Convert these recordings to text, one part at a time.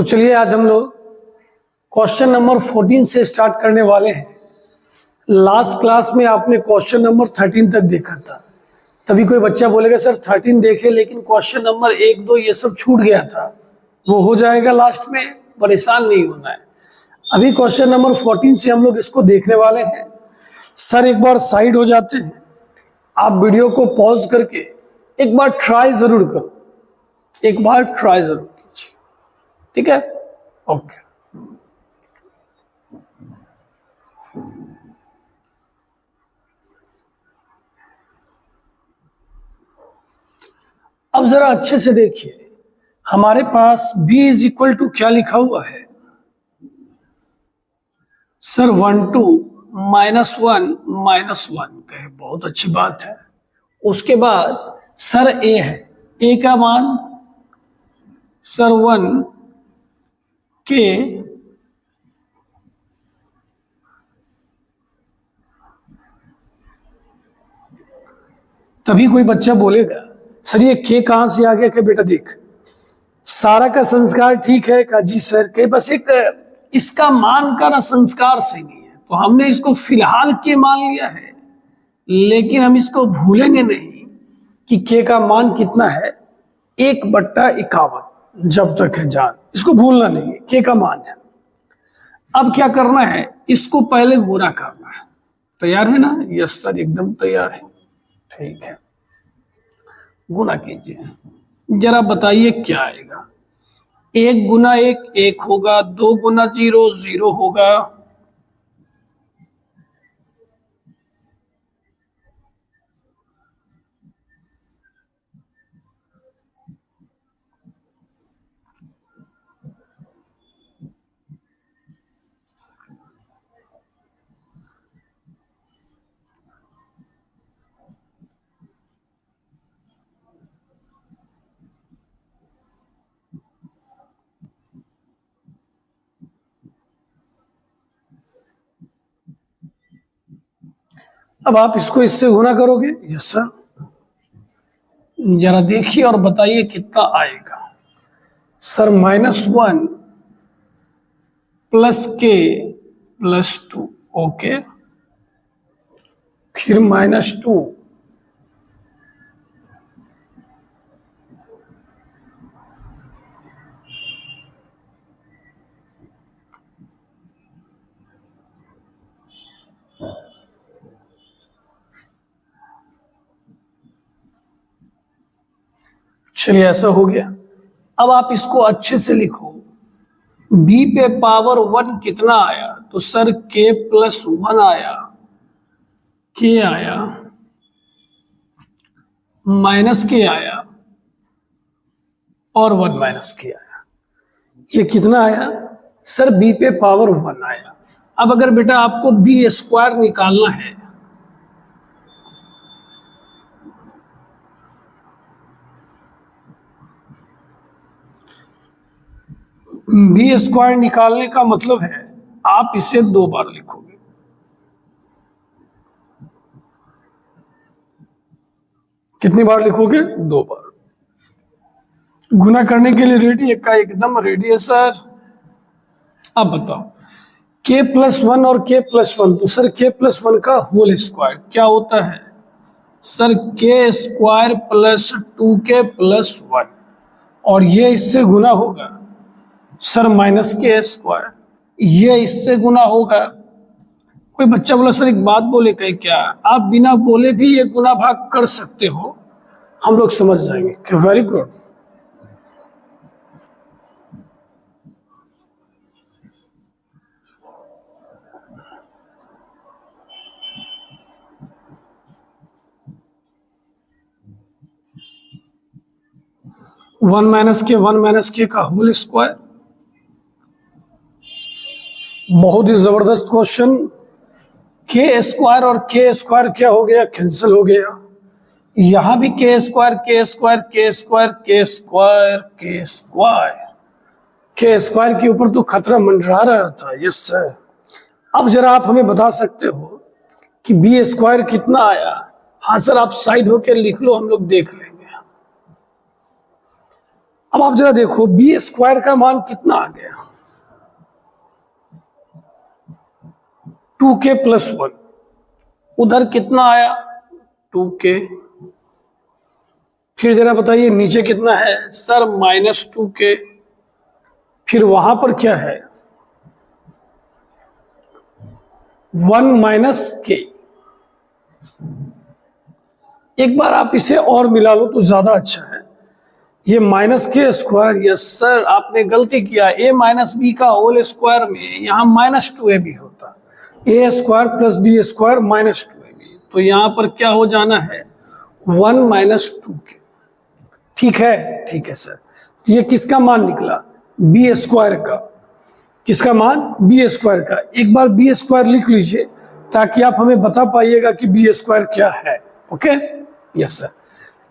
तो चलिए आज हम लोग क्वेश्चन नंबर 14 से स्टार्ट करने वाले हैं। लास्ट क्लास में आपने क्वेश्चन नंबर 13 तक देखा था। तभी कोई बच्चा बोलेगा सर 13 देखे लेकिन क्वेश्चन नंबर 1, 2 ये सब छूट गया था। वो हो जाएगा लास्ट में, परेशान नहीं होना है। अभी क्वेश्चन नंबर 14 से हम लोग इसको देखने वाले हैं। सर एक बार साइड हो जाते हैं, आप वीडियो को पॉज करके एक बार ट्राई जरूर करो, एक बार ट्राई जरूर कीजिए, ठीक है? ओके। अब जरा अच्छे से देखिए, हमारे पास b इज इक्वल टू क्या लिखा हुआ है सर? 1 2 -1 -1 कहे, बहुत अच्छी बात है। उसके बाद सर a है, a का मान सर 1 के तभी कोई बच्चा बोलेगा सर ये के कहां से आ गया? क्या बेटा देख, सारा का संस्कार ठीक है का जी सर के, बस एक इसका मान का ना संस्कार सही नहीं है, तो हमने इसको फिलहाल के मान लिया है। लेकिन हम इसको भूलेंगे नहीं कि के का मान कितना है, 1/51 जब तक है जान, इसको भूलना नहीं है, के का मान है। अब क्या करना है, इसको पहले गुणा करना है। तैयार है ना? यस सर एकदम तैयार है, ठीक है। गुणा कीजिए, जरा बताइए क्या आएगा। 1 गुना 1 1 होगा, 2 गुना 0 0 होगा, अब आप इसको इससे गुना करोगे। यस सर, जरा देखिए और बताइए कितना आएगा। सर -1 प्लस के प्लस 2, ओके, फिर -2 चलिए ऐसा हो गया। अब आप इसको अच्छे से लिखो, b पे पावर 1 कितना आया? तो सर k प्लस 1 आया, k आया, माइनस के आया और 1 माइनस के आया। ये कितना आया सर? b पे पावर 1 आया। अब अगर बेटा आपको b स्क्वायर निकालना है, बी स्क्वायर निकालने का मतलब है आप इसे 2 बार लिखोगे। कितनी बार लिखोगे? 2 बार। गुना करने के लिए रेडी है का? एकदम रेडी है सर। अब बताओ, k प्लस 1 और k प्लस 1, तो सर k प्लस 1 का होल स्क्वायर क्या होता है? Sir k square plus 2k plus 1, और ये इससे गुना होगा सर माइनस के स्क्वायर, ये इससे गुना होगा। कोई बच्चा बोला सर एक बात बोले कहीं, क्या आप बिना बोले भी ये गुना भाग कर सकते हो? हम लोग समझ जाएंगे कि वेरी गुड। वन माइनस के का होल स्क्वायर, बहुत ही जबरदस्त क्वेश्चन। के स्क्वायर और के स्क्वायर क्या हो गया? कैंसिल हो गया। यहां भी के स्क्वायर के स्क्वायर के स्क्वायर के स्क्वायर के स्क्वायर के स्क्वायर के ऊपर तो खतरा मंडरा रहा था। Yes sir. अब जरा आप हमें बता सकते हो कि बी स्क्वायर कितना आया? हाँ सर, आप साइड होकर लिख लो, हम लोग देख लेंगे। अब आप जरा देखो बी स्क्वायर का मान कितना आ गया, 2k प्लस 1, उधर कितना आया 2k, फिर जरा बताइए नीचे कितना है सर -2k, फिर वहां पर क्या है 1 माइनस के। एक बार आप इसे और मिला लो तो ज्यादा अच्छा है, ये -k², यस सर आपने गलती किया, a माइनस बी का होल स्क्वायर में यहाँ -2ab होता, a² प्लस b² -2ab, तो यहाँ पर क्या हो जाना है 1 माइनस 2k। ठीक है सर, तो ये किसका मान निकला b² का, किसका मान b² का। एक बार b² लिख लीजिए ताकि आप हमें बता पाइएगा कि b² क्या है। Okay yes sir.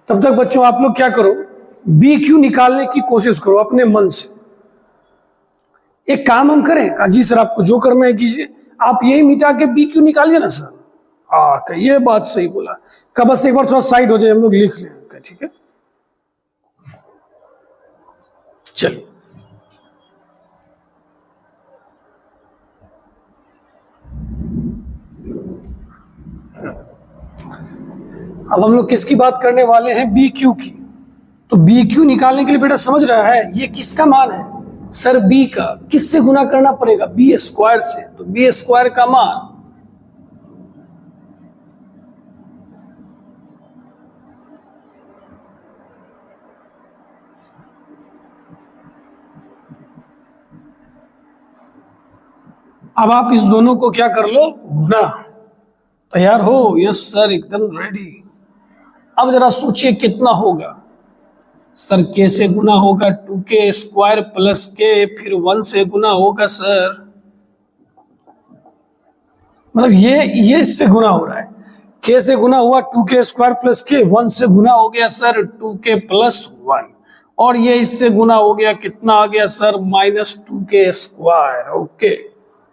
तब तक बच्चों आप लोग क्या करो, BQ निकालने की कोशिश करो अपने मन से। एक काम हम करें, काजी सर आपको जो करना है कीजिए, आप यही मिटा के BQ निकालिए ना सर। हाँ ये बात सही बोला, का बस एक बार थोड़ा साइड हो जाए, हम लोग लिख लें। ठीक है चलिए, अब हम लोग किसकी बात करने वाले हैं BQ की। तो BQ निकालने के लिए बेटा समझ रहा है ये किसका मान है सर B का, किससे गुना करना पड़ेगा B² से, तो B² का मान अब आप इस दोनों को क्या कर लो गुना। तैयार हो? यस सर एकदम रेडी। अब जरा सोचिए कितना होगा सर, k से गुना होगा 2k² प्लस k, फिर 1 से गुना होगा सर, मतलब ये इससे गुना हो रहा है, k से गुना हुआ 2k² प्लस k, 1 से गुना हो गया सर 2k प्लस 1, और ये इससे गुना हो गया, कितना आ गया सर -2k²। ओके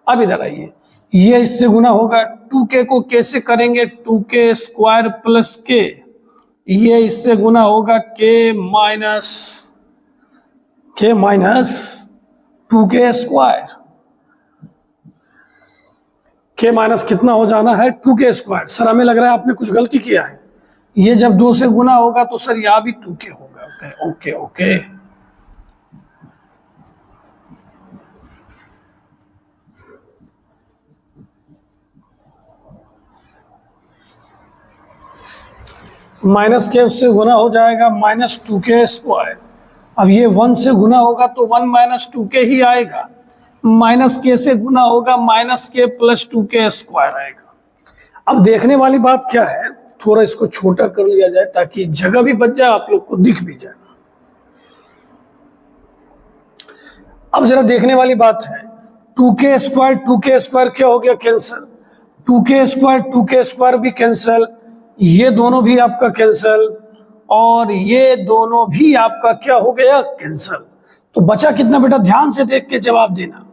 अब इधर आइए, ये इससे गुना होगा, 2k को k से करेंगे 2k² प्लस k, ये इससे गुना होगा k minus 2k², k minus कितना हो जाना है 2k²। सर हमें लग रहा है आपने कुछ गलती किया है, ये जब 2 से गुना होगा तो सर यहाँ भी 2k होगा। ओके -k उससे गुना हो जाएगा -2k²। अब ये 1 से गुना होगा तो 1 - 2k ही आएगा, -k से गुना होगा -k प्लस 2k² आएगा। अब देखने वाली बात क्या है, थोड़ा इसको छोटा कर लिया जाए ताकि जगह भी बच जाए, आप लोग को दिख भी जाए। अब जरा देखने वाली बात है, 2k² क्या हो गया कैंसल, 2k² भी कैंसल, ये दोनों भी आपका कैंसल, और ये दोनों भी आपका क्या हो गया कैंसल। तो बचा कितना बेटा, ध्यान से देख के जवाब देना।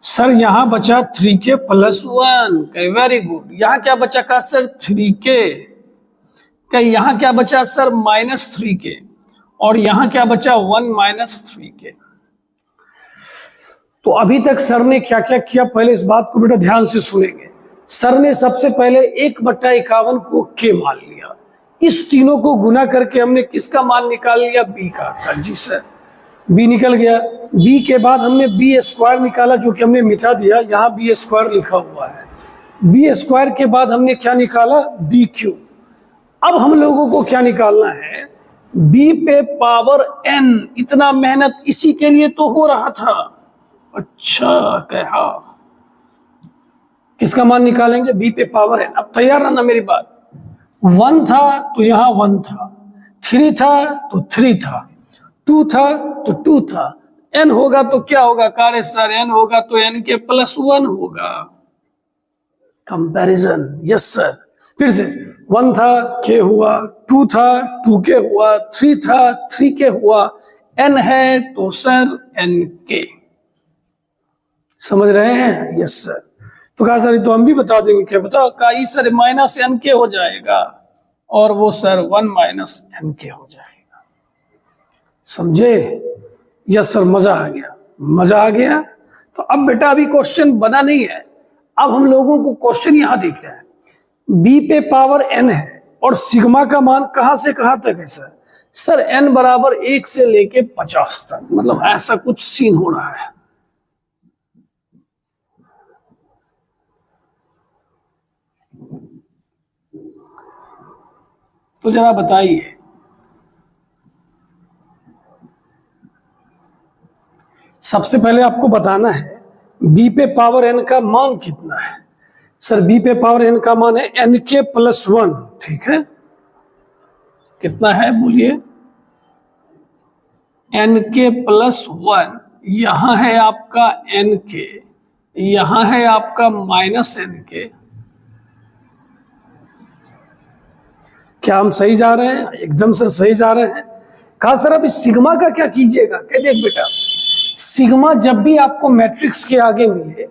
सर यहां बचा 3k प्लस 1, वेरी गुड। यहां क्या बचा का सर 3k, यहां क्या बचा सर -3k, और यहां क्या बचा 1 - 3k। तो अभी तक सर ने क्या क्या किया, पहले इस बात को बेटा ध्यान से सुनेंगे। सर ने सबसे पहले 1/51 को k मान लिया, इस तीनों को गुना करके हमने किसका मान निकाल लिया b का। जी सर b निकल गया, b के बाद हमने b² निकाला जो कि हमने मिटा दिया, यहाँ b² लिखा हुआ है। b² के बाद हमने क्या निकाला BQ। अब हम लोगों को क्या निकालना है b पे पावर n, इतना मेहनत इसी के लिए तो हो रहा था। अच्छा कहा, किसका मान निकालेंगे b पे पावर n। अब तैयार रहना मेरी बात, 1 था तो यहाँ 1 था, 3 था तो 3 था, 2 था तो 2 था, n होगा तो क्या होगा कार्य सर, n होगा तो n के प्लस 1 होगा। Comparison, yes sir. फिर से 1 था k हुआ, 2 था 2k हुआ, 3 था 3k हुआ, n है तो सर nk। समझ रहे हैं? Yes sir. तो कहा सर तो हम भी बता देंगे, क्या बताओ का सर -nk हो जाएगा, और वो सर 1 - nk हो जाएगा। समझे? यस सर, मजा आ गया, मजा आ गया। तो अब बेटा अभी क्वेश्चन बना नहीं है, अब हम लोगों को क्वेश्चन यहां दिख रहा है, बी पे पावर एन है और सिग्मा का मान कहां से कहां तक है सर? सर एन बराबर 1 से लेके 50 तक, मतलब ऐसा कुछ सीन हो रहा है। तो जरा बताइए, सबसे पहले आपको बताना है b पे पावर n का मान कितना है। सर b पे पावर n का मान है n के प्लस 1, ठीक है? कितना है बोलिए? n के प्लस 1, यहां है आपका n के, यहां है आपका माइनस n के। क्या हम सही जा रहे हैं? एकदम सर सही जा रहे हैं। कहा सर अब इस सिग्मा का क्या कीजिएगा? कह देख बेटा, सिग्मा जब भी आपको मैट्रिक्स के आगे मिले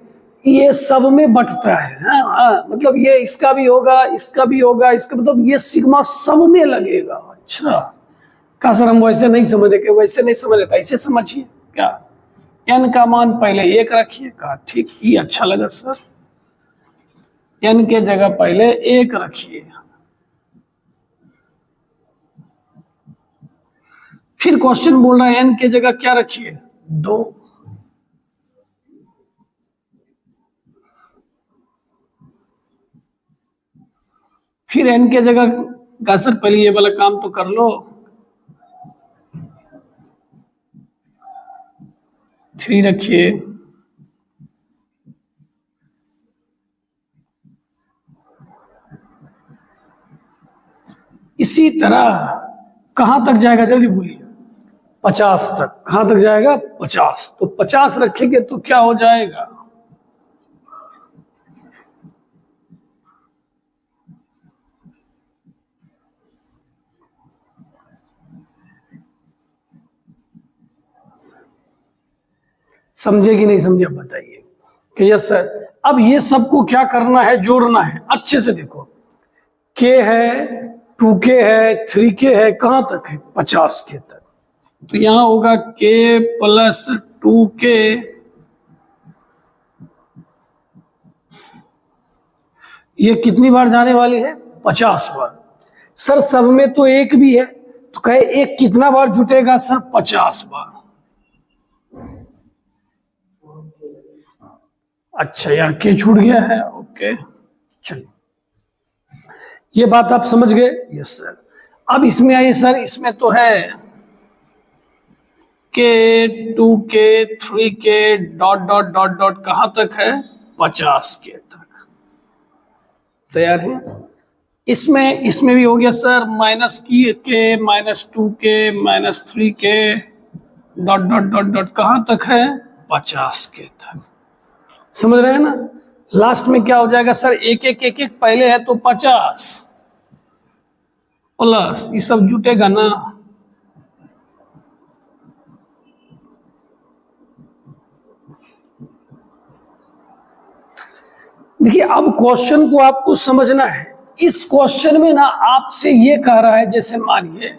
ये सब में बंटता है। हाँ, मतलब ये इसका भी होगा, इसका भी होगा, इसका मतलब ये सिग्मा सब में लगेगा। अच्छा, कहा सर हम वैसे नहीं समझे, कि वैसे नहीं समझ रहे, ऐसे समझिए। क्या n का मान पहले 1 रखिए। कहा ठीक, ये अच्छा लगा सर, n के जगह पहले 1 रखिए। फिर क्वेश्चन बोल रहा है n के जगह क्या रखिए? 2। फिर n के जगह का सर पहले ये वाला काम तो कर लो, 3 रखिए। इसी तरह कहां तक जाएगा जल्दी बोलिए? 50 तक। कहां तक जाएगा? 50। तो 50 रखेंगे तो क्या हो जाएगा? समझे कि नहीं समझे? बताइए कि यस सर। अब ये सबको क्या करना है? जोड़ना है। अच्छे से देखो, के है, 2k है, 3k है, कहां तक है? 50k तक। तो यहां होगा k प्लस 2k, ये कितनी बार जाने वाली है? 50 बार। सर सब में तो 1 भी है, तो कहे 1 कितना बार जुटेगा? सर 50 बार। अच्छा यार, के छूट गया है। ओके, चलिए, ये बात आप समझ गए? Yes sir. अब इसमें आइए सर, इसमें तो है के, 2k, 3k, dot dot dot dot, कहां तक है? 50k तक। तैयार है? इसमें भी हो गया सर, माइनस की के, minus 2k, minus 3k, dot dot dot dot, कहां तक है? 50k तक। समझ रहे हैं ना? लास्ट में क्या हो जाएगा सर? एक एक एक एक पहले है तो 50 प्लस ये सब जुटेगा ना, देखिए अब क्वेश्चन को आपको समझना है। इस क्वेश्चन में ना आपसे ये कह रहा है, जैसे मानिए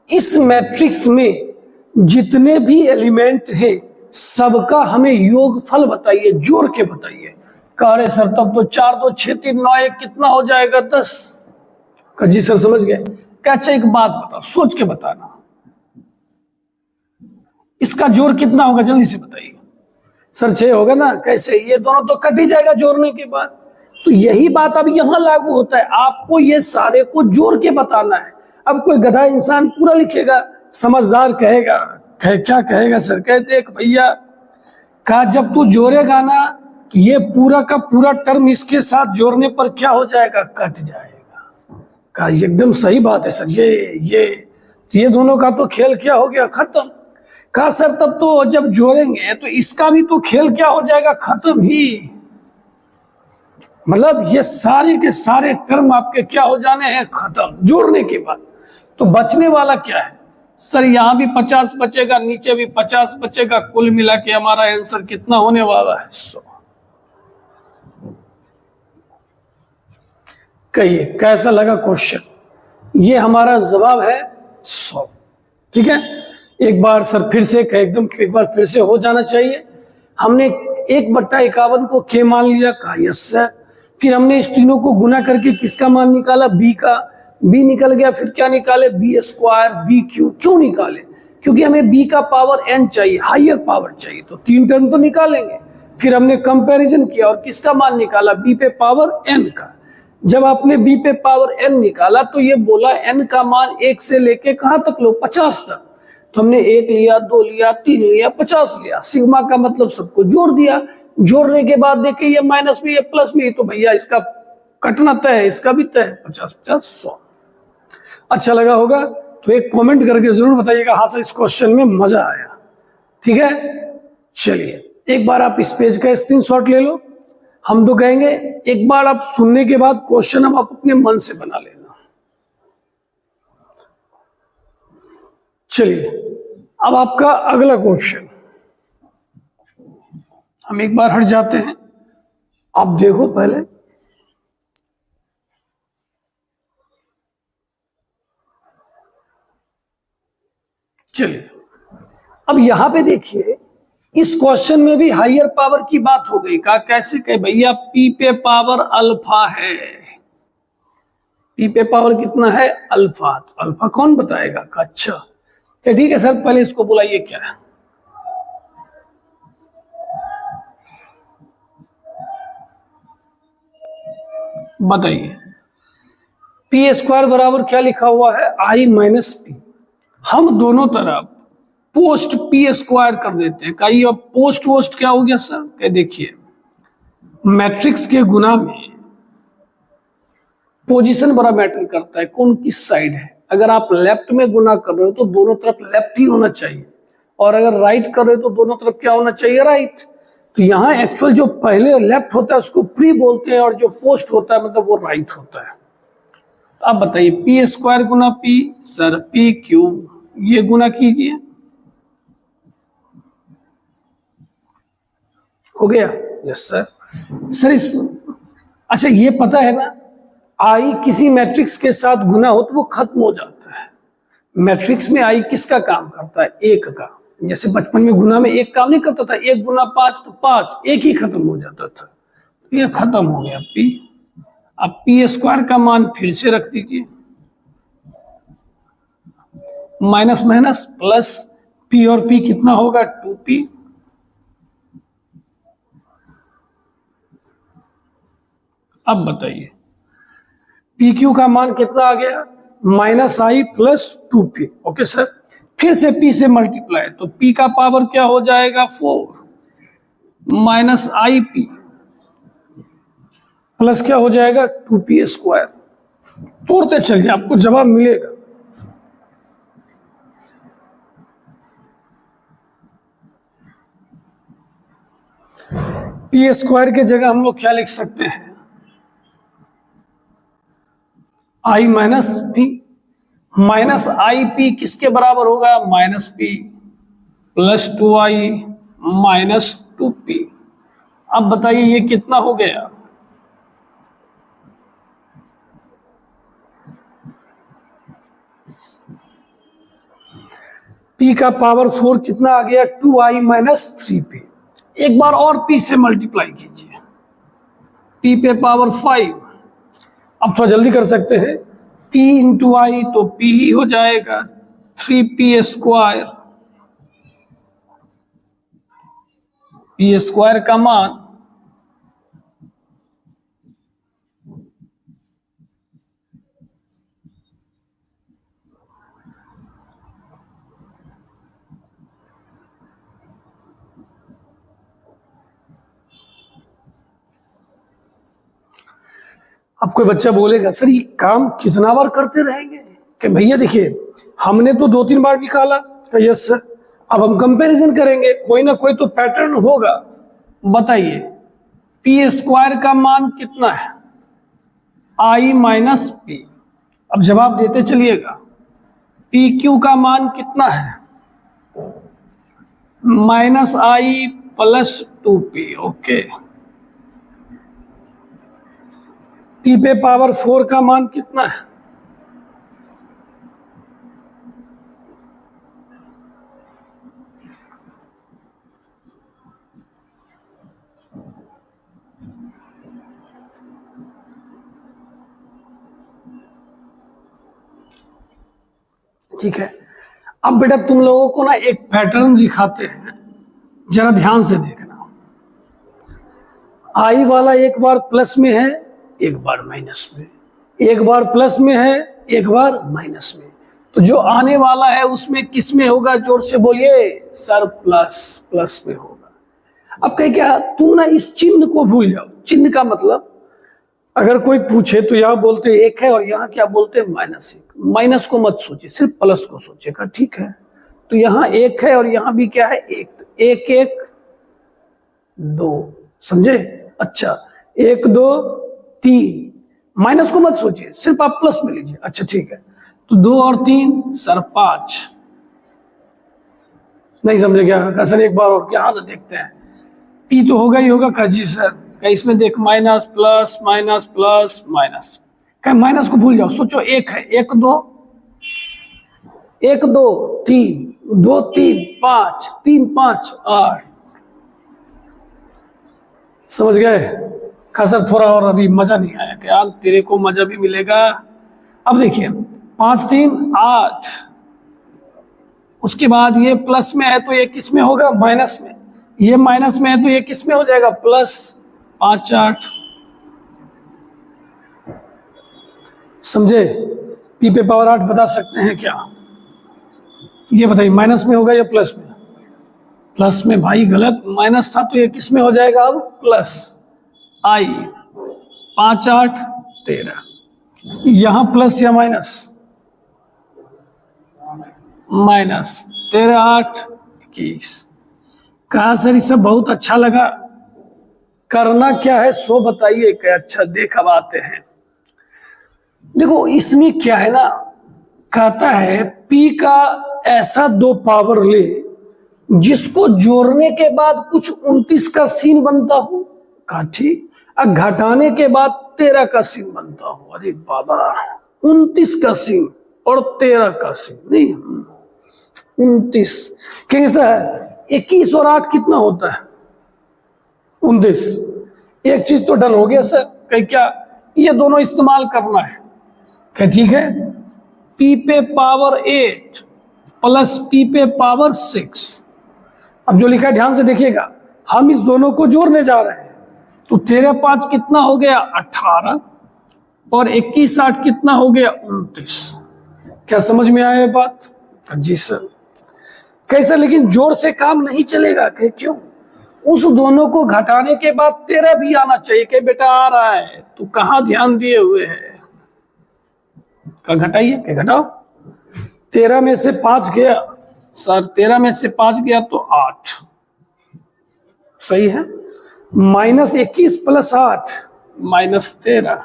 इस मैट्रिक्स में जितने भी एलिमेंट हैं सबका हमें योगफल बताइए, जोड़ के बताइए। कह रहे सर तब तो 4 2 6 3 9 1 कितना हो जाएगा? 10। जी सर समझ गए। क्या? अच्छा एक बात बताओ, सोच के बताना, इसका जोड़ कितना होगा? जल्दी से बताइए। सर 6 होगा ना? कैसे? ये दोनों तो कट ही जाएगा जोड़ने के बाद। तो यही बात अब यहां लागू होता है, आपको ये सारे को जोड़ के बताना है। अब कोई गधा इंसान पूरा लिखेगा, समझदार कहेगा, क्या कहेगा सर? कह देख भैया, कहा जब तू जोड़ेगा ना तो ये पूरा का पूरा टर्म इसके साथ जोड़ने पर क्या हो जाएगा? कट जाएगा। कहा एकदम सही बात है सर, ये दोनों का तो खेल क्या हो गया? खत्म। कहा सर तब तो जब जोड़ेंगे तो इसका भी तो खेल क्या हो जाएगा? खत्म ही। मतलब ये सारे के सारे टर्म आपके क्या हो जाने हैं? खत्म, जोड़ने के बाद। तो बचने वाला क्या है? सर यहां भी 50 बचेगा, नीचे भी 50 बचेगा, कुल मिला के हमारा आंसर कितना होने वाला है? 100। कहिए कैसा लगा क्वेश्चन? ये हमारा जवाब है 100। ठीक है, एक बार सर फिर से एकदम एक बार फिर से हो जाना चाहिए। हमने 1/51 को के मान लिया, कहा यस सर। फिर हमने इस तीनों को गुना करके किसका मान निकाला, बी का। बी निकल गया, फिर क्या निकाले, बी स्क्वायर बी क्यू। क्यों निकाले, क्योंकि हमें बी का पावर n चाहिए, हायर पावर चाहिए, तो 3 टर्म तो निकालेंगे। फिर हमने कंपैरिजन किया और किसका मान निकाला, बी पे पावर n का। जब आपने b पे पावर n निकाला तो ये बोला n का मान 1 से लेके कहां तक लो, 50 तक। तो हमने 1 लिया, 2 लिया, 3 लिया, 50 लिया। सिग्मा का मतलब सबको जोड़ दिया। जोड़ने के बाद देखे ये माइनस में ये प्लस में, तो भैया इसका कटना तय है, इसका भी तय है, 50 50 100। अच्छा लगा होगा तो एक कमेंट करके जरूर बताइएगा हाँ सर इस क्वेश्चन में मजा आया। ठीक है, चलिए एक बार आप इस पेज का स्क्रीनशॉट ले लो। हम तो कहेंगे एक बार आप सुनने के बाद क्वेश्चन आप अपने मन से बना लेना। चलिए अब आपका अगला क्वेश्चन, हम एक बार हट जाते हैं, आप देखो पहले। चलिए अब यहां पे देखिए, इस क्वेश्चन में भी हायर पावर की बात हो गई। का कैसे कहे भैया, पी पे पावर अल्फा है, पी पे पावर कितना है, अल्फा। तो अल्फा कौन बताएगा, का अच्छा तो ठीक है सर, पहले इसको बुलाइए क्या है। बताइए, पी स्क्वायर बराबर क्या लिखा हुआ है, आई माइनस पी। हम दोनों तरफ पोस्ट पी स्क्वायर कर देते हैं। कहिए अब पोस्ट वोस्ट क्या हो गया सर, कह देखिए मैट्रिक्स के गुना में पोजीशन बड़ा मैटर करता है, कौन किस साइड है। अगर आप लेफ्ट में गुना कर रहे हो तो दोनों तरफ लेफ्ट ही होना चाहिए, और अगर राइट कर रहे हो तो दोनों तरफ क्या होना चाहिए, राइट। तो यहाँ एक्चुअल जो पहले लेफ्ट होता है उसको प्री बोलते हैं, और जो पोस्ट होता है मतलब वो राइट होता है। तो आप बताइए पी स्क्वायर गुना पी, सर पी क्यूब, ये गुना कीजिए, हो गया, यस सर। सर इस अच्छा ये पता है ना, आई किसी मैट्रिक्स के साथ गुना हो तो वो खत्म हो जाता है। मैट्रिक्स में आई किसका काम करता है, एक का। जैसे बचपन में गुना में एक काम नहीं करता था, 1 गुना 5 तो 5, एक ही खत्म हो जाता था। ये खत्म हो गया पी। अब पी स्क्वायर का मान फिर से रख दीजिए, माइनस माइनस प्लस, पी और पी कितना होगा, 2p। अब बताइए पी क्यू का मान कितना आ गया, माइनस आई प्लस 2p। ओके सर, फिर से p से मल्टीप्लाई, तो p का पावर क्या हो जाएगा, 4 माइनस आई पी प्लस क्या हो जाएगा, 2p स्क्वायर। तोड़ते चलिए आपको जवाब मिलेगा। पी स्क्वायर के जगह हम लोग क्या लिख सकते हैं, I minus P. Minus I P किसके बराबर होगा, minus P plus 2i minus 2p। अब बताइए ये कितना हो गया, p का पावर 4 कितना आ गया, 2i माइनस 3p। एक बार और p से मल्टीप्लाई कीजिए, p पे पावर 5। अब थोड़ा जल्दी कर सकते हैं, p इंटू आई तो p ही हो जाएगा, 3p स्क्वायर। p स्क्वायर का मान अब कोई बच्चा बोलेगा सर ये काम कितना बार करते रहेंगे, कि भैया देखिए हमने तो 2-3 बार निकाला, यस सर। अब हम कंपैरिजन करेंगे, कोई ना कोई तो पैटर्न होगा। बताइए पी स्क्वायर का मान कितना है, आई माइनस पी। अब जवाब देते चलिएगा, पी क्यू का मान कितना है, माइनस आई प्लस 2p। ओके, p पे पावर 4 का मान कितना है, ठीक है। अब बेटा तुम लोगों को ना एक पैटर्न दिखाते हैं, जरा ध्यान से देखना। आई वाला एक बार प्लस में है, एक बार माइनस में, एक बार प्लस में है, एक बार माइनस में। तो जो आने वाला है उसमें किस में होगा, जोर से बोलिए सर, प्लस में होगा। अब कहीं क्या, तुम ना इस चिन्ह को भूल जाओ। चिन्ह का मतलब अगर कोई पूछे तो यहाँ बोलते एक है और यहाँ क्या बोलते -1। माइनस को मत सोचिए, सिर्फ प्लस को सोचेगा, ठीक है। तो यहाँ एक है और यहाँ भी क्या है, एक। एक एक दो, समझे? अच्छा, 1 2 3, माइनस को मत सोचिए, सिर्फ आप प्लस में लीजिए। अच्छा ठीक है, तो 2 और 3 सर 5। नहीं समझे क्या सर? एक बार और क्या हाल देखते हैं। पी तो होगा ही होगा का जी सर, इसमें देख minus plus minus plus minus, क्या माइनस को भूल जाओ, सोचो एक है, 1 2 1 2 3 2 3 5 3 5 8। समझ गए? का सर थोड़ा और अभी मजा नहीं आया क्या? तेरे को मजा भी मिलेगा। अब देखिए 5 3 8, उसके बाद ये प्लस में है तो ये किस में होगा, माइनस में। ये माइनस में है तो ये किस में हो जाएगा, प्लस। 5 8, समझे? पी पे पावर 8 बता सकते हैं क्या? ये बताइए माइनस में होगा या प्लस में? प्लस में भाई, गलत, माइनस था तो ये किस में हो जाएगा अब, प्लस। आई 5 8 13, यहां प्लस या माइनस, माइनस। 13 8 21। कहा सर ये सब बहुत अच्छा लगा, करना क्या है सो बताइए। क्या अच्छा, देख अब आते हैं। देखो इसमें क्या है ना, कहता है पी का ऐसा 2 पावर ले जिसको जोड़ने के बाद कुछ 29 का सीन बनता हो। कहा ठीक, और घटाने के बाद 13 का सीन बनता हो। अरे बाबा, 29 का सीन और 13 का सीन नहीं, 29 कैसा है? 21 और 8 कितना होता है, 29। एक चीज तो डन हो गया सर, कहीं क्या ये दोनों इस्तेमाल करना है। क्या ठीक है, पी पे पावर 8 प्लस पी पे पावर 6। अब जो लिखा है ध्यान से देखिएगा, हम इस दोनों को जोड़ने जा रहे हैं। तो 13 5 कितना हो गया, 18, और 21 8 कितना हो गया, 29। क्या समझ में आया ये बात? जी सर। कैसा, लेकिन जोर से काम नहीं चलेगा। क्यों? उस दोनों को घटाने के बाद 13 भी आना चाहिए। कि बेटा आ रहा है, तो कहां ध्यान दिए हुए है? का घटाइए, क्या घटाओ। 13 में से 5 गया सर, 13 में से 5 गया तो 8, सही है। -21 प्लस 8 -13।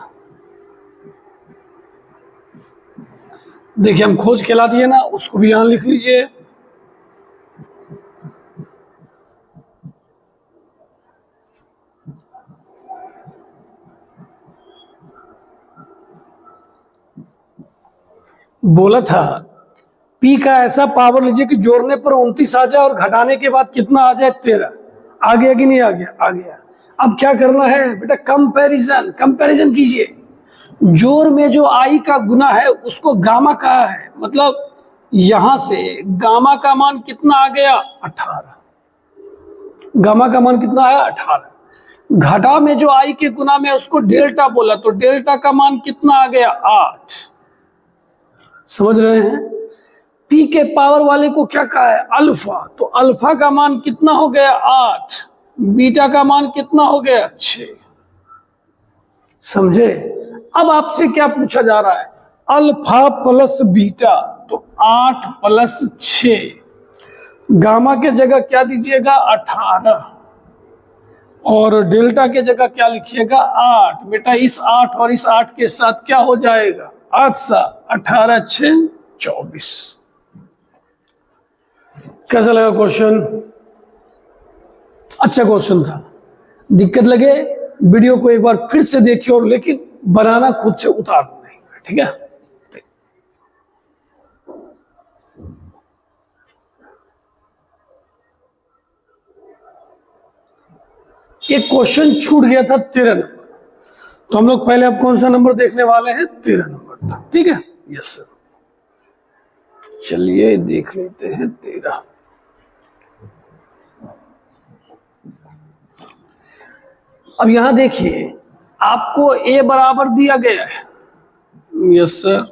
देखिए हम खोज के ला दिए ना, उसको भी यहां लिख लीजिए। बोला था पी का ऐसा पावर लीजिए कि जोड़ने पर 29 आ जाए और घटाने के बाद कितना आ जाए, 13। आ गया कि नहीं आ गया? आ गया। अब क्या करना है बेटा, कंपैरिजन कीजिए। जोड़ में जो आई का गुना है उसको गामा कहा है, मतलब यहां से गामा का मान कितना आ गया, 18। गामा का मान कितना आया, 18। घटा में जो आई के गुना में उसको डेल्टा बोला, तो डेल्टा का मान कितना आ गया, 8। समझ रहे हैं? पी के पावर वाले को क्या कहा है, अल्फा। तो अल्फा का मान कितना हो गया, 8। बीटा का मान कितना हो गया, 6। समझे? अब आपसे क्या पूछा जा रहा है, अल्फा प्लस बीटा, तो 8 प्लस 6। गामा के जगह क्या दीजिएगा, 18, और डेल्टा के जगह क्या लिखिएगा, 8। बेटा इस 8 और इस 8 के साथ क्या हो जाएगा, 8 सा 18 6 24। कैसा लगा क्वेश्चन? अच्छा क्वेश्चन था। दिक्कत लगे वीडियो को एक बार फिर से देखिए, और लेकिन बनाना खुद से उतारना नहीं, ठीक है? एक क्वेश्चन छूट गया था 13 नंबर, तो हम लोग पहले अब कौन सा नंबर देखने वाले हैं, 13 नंबर था, ठीक है? Yes sir. चलिए देख लेते हैं 13। अब यहां देखिए आपको a बराबर दिया गया है, यस सर,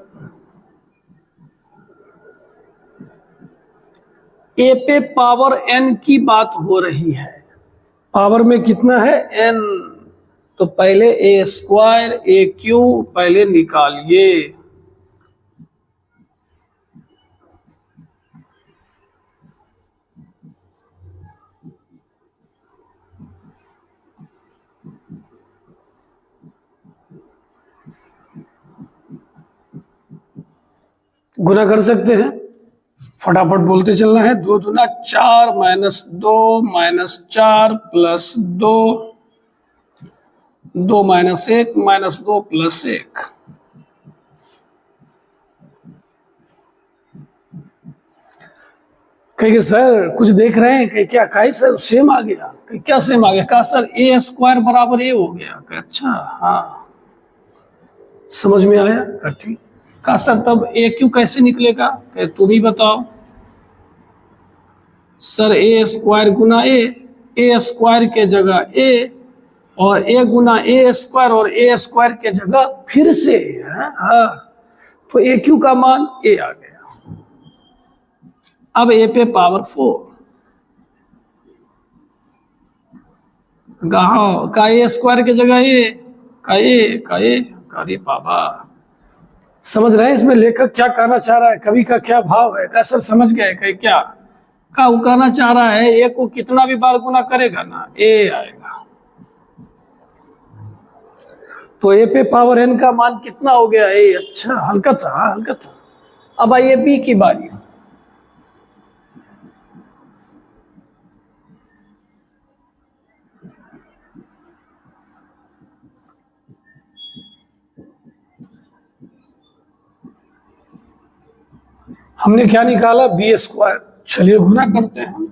a पे पावर n की बात हो रही है। पावर में कितना है n, तो पहले a स्क्वायर a क्यूब पहले निकालिए। गुना कर सकते हैं, फटाफट बोलते चलना है। 2 दूना 4 -2 -4 +2, 2 -1 -2 +1। कहिए सर कुछ देख रहे हैं कि क्या, कहीं सर सेम आ गया, कहीं क्या सेम आ गया? कहा सर a स्क्वायर बराबर a हो गया। कहा अच्छा हाँ समझ में आया। कहा ठीक। कहा सर तब a क्यू कैसे निकलेगा? कहे तुम ही बताओ। Sir a square Guna a square के जगह a और a गुना a स्क्वायर और a स्क्वायर के जगह फिर से हाँ, तो a क्यू का मान a आ गया। अब a पे पावर 4 का a स्क्वायर के जगह का रे बाबा। समझ रहे हैं इसमें लेखक क्या कहना चाह रहा है, कवि का क्या भाव है? का सर समझ गए कहीं क्या का वो कहना चाह रहा है? a को कितना भी बार गुना करेगा ना a आएगा। तो a पे पावर n का मान कितना हो गया a। अच्छा हल्का था, हल्का था। अब आइए b की बारी। हमने क्या निकाला बी स्क्वायर। चलिए गुना करते हैं।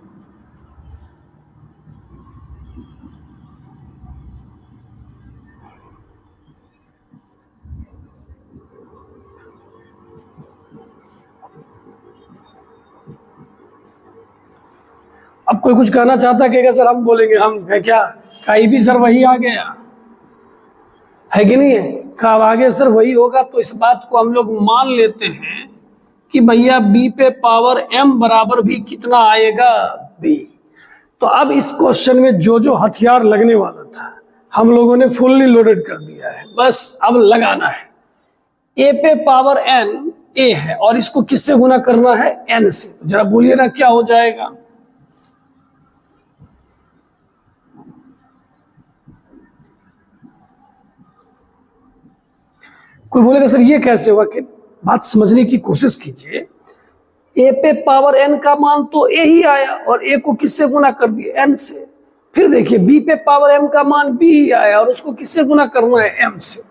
अब कोई कुछ कहना चाहता है कि सर हम बोलेंगे, हम है क्या कहीं भी सर वही आ गया है कि नहीं है? कब आगे सर वही होगा तो इस बात को हम लोग मान लेते हैं कि भैया b पे पावर m बराबर भी कितना आएगा b। तो अब इस क्वेश्चन में जो जो हथियार लगने वाला था हम लोगों ने फुल्ली लोडेड कर दिया है, बस अब लगाना है। a पे पावर n a है और इसको किससे गुना करना है? n से। तो जरा बोलिए ना क्या हो जाएगा? कोई बोलेगा सर ये कैसे हुआ? कि बात समझने की कोशिश कीजिए। a पे पावर n का मान तो a ही आया और a को किससे गुना कर दिया? n से। फिर देखिए b पे पावर m का मान b ही आया और उसको किससे गुना करना है? m से।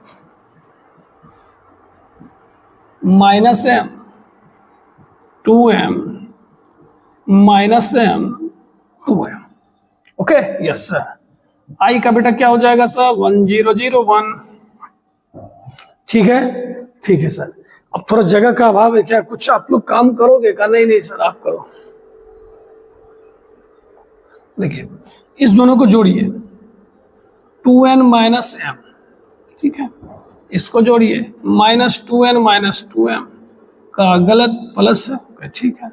-m 2m -m 2m। Okay yes sir. i का बेटा क्या हो जाएगा सर? 1001। ठीक है, ठीक है सर। अब थोड़ा जगह का अभाव है, क्या कुछ आप लोग काम करोगे? का नहीं नहीं सर आप करो। देखिए इस दोनों को जोड़िए 2n -m, ठीक है, इसको जोड़िए -2n -2m का गलत प्लस है, ठीक है।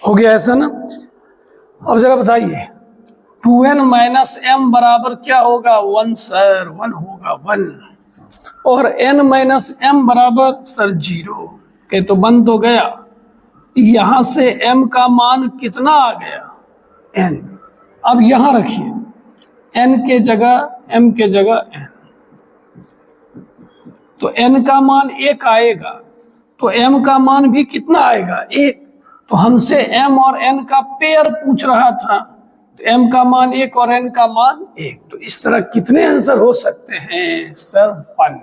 हो गया ऐसा ना? अब जरा बताइए 2n -m बराबर क्या होगा? 1 सर, 1 होगा 1। और n -m बराबर सर 0 के तो बन तो गया। यहां से m का मान कितना आ गया? n। अब यहां रखिए n के जगह m के जगह n, तो n का मान 1 आएगा तो m का मान भी कितना आएगा? 1। तो हमसे m और n का पेयर पूछ रहा था, तो m का मान 1 और n का मान 1। तो इस तरह कितने आंसर हो सकते हैं सर? 1।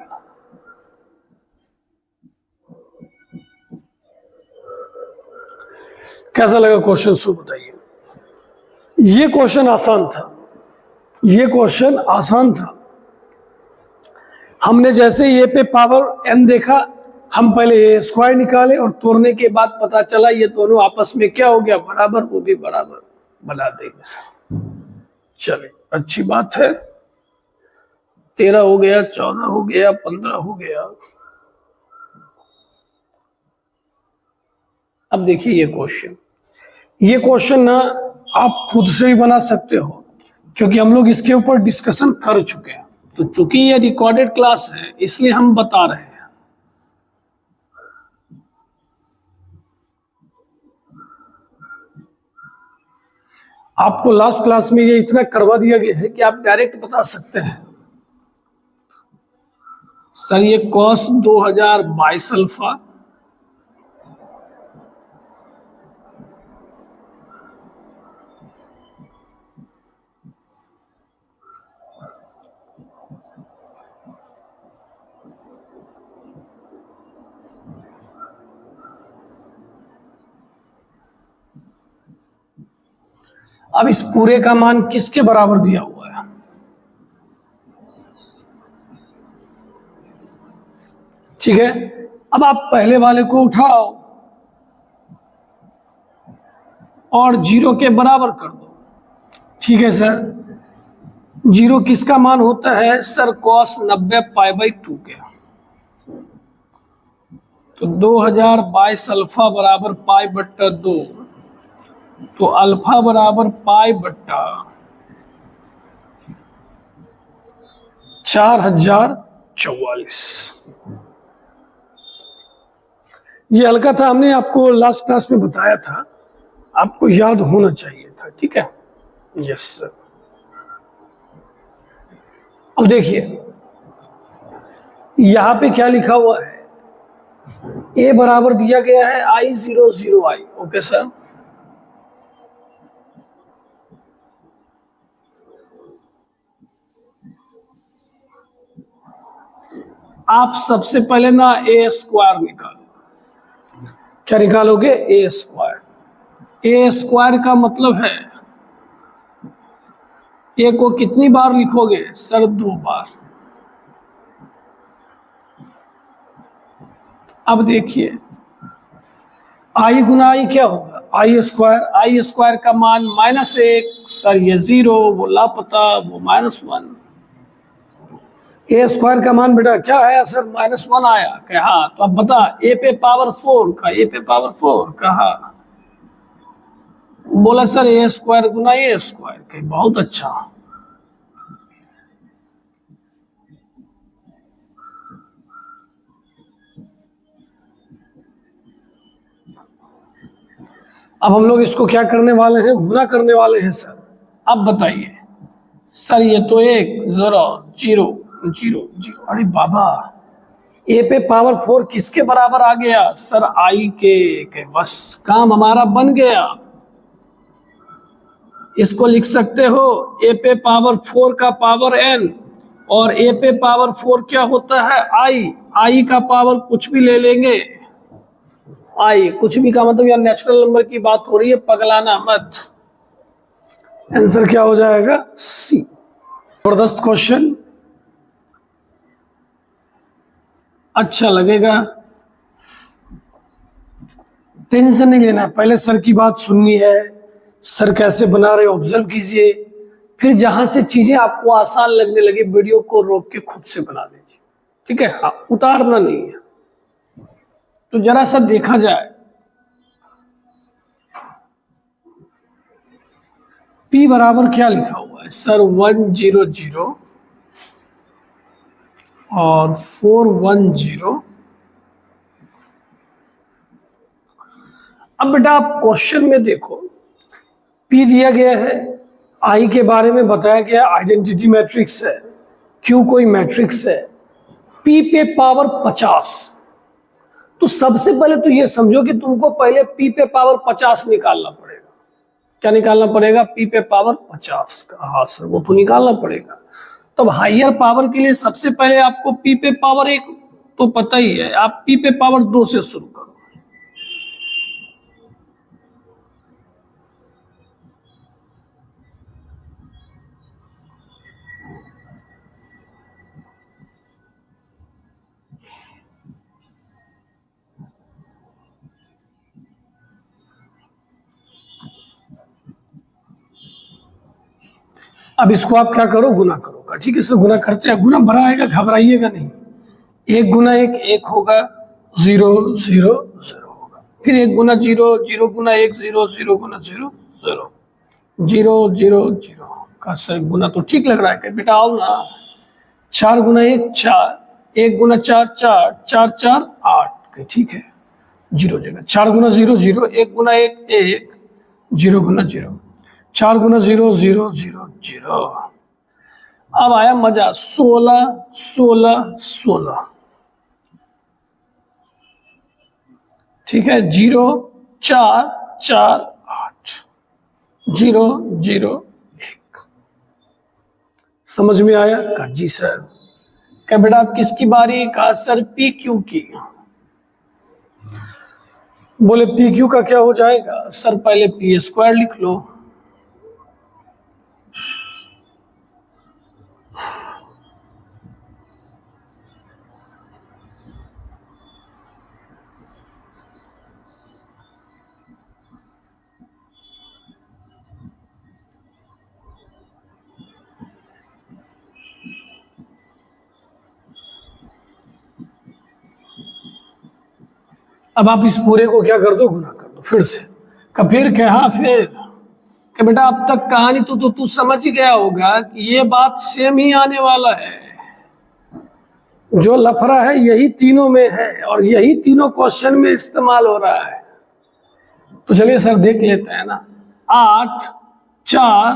कैसा लगा क्वेश्चन? सो बताइए। ये क्वेश्चन आसान था, ये क्वेश्चन आसान था। हमने जैसे ए पे पावर n देखा, हम पहले ए स्क्वायर निकाले और तोड़ने के बाद पता चला ये दोनों आपस में क्या हो गया, बराबर, वो भी बराबर बना देंगे सर। चलिए, अच्छी बात है। 13 हो गया, 14 हो गया, 15 हो गया। अब देखिए ये क्वेश्चन ना आप खुद से भी बना सकते हो, क्योंकि हम लोग इसके ऊपर डिस्कशन कर चुके हैं। तो चूंकि ये रिकॉर्डेड क्लास है इसलिए हम बता रहे हैं। आपको लास्ट क्लास में ये इतना करवा दिया गया है कि आप डायरेक्ट बता सकते हैं सर ये कॉस 2022 अल्फा अब इस पूरे का मान किसके बराबर दिया हुआ है? ठीक है, अब आप पहले वाले को उठाओ और 0 के बराबर कर दो। ठीक है सर, 0 किसका मान होता है सर? कॉस 90 पाई/2 के। तो 2022 अल्फा बराबर पाई/2, तो अल्फा बराबर पाई/4044। ये हल्का था, हमने आपको लास्ट क्लास में बताया था, आपको याद होना चाहिए था। ठीक है, यस सर। अब देखिए यहां पे क्या लिखा हुआ है, ए बराबर दिया गया है I00I। ओके सर, आप सबसे पहले ना ए स्क्वायर निकालो। क्या निकालोगे? ए स्क्वायर। ए स्क्वायर का मतलब है ए को कितनी बार लिखोगे सर? 2 बार। अब देखिए आई गुना आई क्या होगा? आई स्क्वायर। आई स्क्वायर का मान -1 सर, ये 0, वो लापता, वो -1। ए स्क्वायर का मान बेटा क्या आया सर? -1 आया। कहा तो अब बता, ए पे पावर 4 का, ए पे पावर 4 कहा? बोला सर ए स्क्वायर गुना ए स्क्वायर। कहे बहुत अच्छा। अब हम लोग इसको क्या करने वाले हैं? गुना करने वाले हैं सर। अब बताइए सर, ये तो 1 0 0 0 0। अरे बाबा, ए पे पावर 4 किसके बराबर आ गया सर? आई के। बस काम हमारा बन गया। इसको लिख सकते हो ए पे पावर 4 का पावर n, और ए पे पावर 4 क्या होता है? आई का पावर कुछ भी ले लेंगे। आई कुछ भी का मतलब यार नेचुरल नंबर की बात हो रही है, पगलाना मत। आंसर क्या हो जाएगा? सी। जबरदस्त क्वेश्चन, अच्छा लगेगा। टेंशन नहीं लेना, पहले सर की बात सुननी है, सर कैसे बना रहे ऑब्जर्व कीजिए, फिर जहां से चीजें आपको आसान लगने लगे वीडियो को रोक के खुद से बना दीजिए। ठीक है, हाँ, उतारना नहीं है। तो जरा सा देखा जाए, P बराबर क्या लिखा हुआ है सर? 100 और 410। अब बेटा आप क्वेश्चन में देखो, P दिया गया है, I के बारे में बताया गया आइडेंटिटी मैट्रिक्स है, Q कोई मैट्रिक्स है, P पे पावर 50। तो सबसे पहले तो ये समझो कि तुमको पहले P पे पावर 50 निकालना पड़ेगा। क्या निकालना पड़ेगा? P पे पावर 50 का। हाँ सर, वो तो निकालना पड़ेगा। तब हाइयर पावर के लिए सबसे पहले आपको P पे पावर 1 तो पता ही है, आप P पे पावर 2 से शुरू करो। अब इसको आप क्या करो, गुना करो। ठीक है सर, गुना करते हैं, गुना भरा आएगा, घबराइएगा नहीं। 1 गुना 1 1 होगा, 0 0 0 होगा। फिर 1 गुना 0 0 गुना 1 0 0 गुना 0 0 0 0 0 का सर गुना तो ठीक लग रहा है क्या बेटा? आओ ना। 4 गुना 1 4, 1 गुना 4 4 4 4 8, ठीक है, 0 जगह। 4 गुना 0 0, 1 गुना 1 1, 0 गुना 0, 4 गुना 0 0 0 0। अब आया मजा, 16 16 16, ठीक है, 0 4 4 8, 0 0 1। समझ में आया? कहा जी सर। क्या बेटा आप किसकी बारी? कहा सर पी क्यू की। बोले पी क्यू का क्या हो जाएगा? सर पहले पी स्क्वायर लिख लो। अब आप इस पूरे को क्या कर दो, गुना कर दो फिर से। फिर क्या? हाँ फिर कि बेटा अब तक कहानी तो तू समझ ही गया होगा कि ये बात सेम ही आने वाला है। जो लफड़ा है यही तीनों में है और यही तीनों क्वेश्चन में इस्तेमाल हो रहा है। तो चलिए सर देख लेते हैं ना। 8 4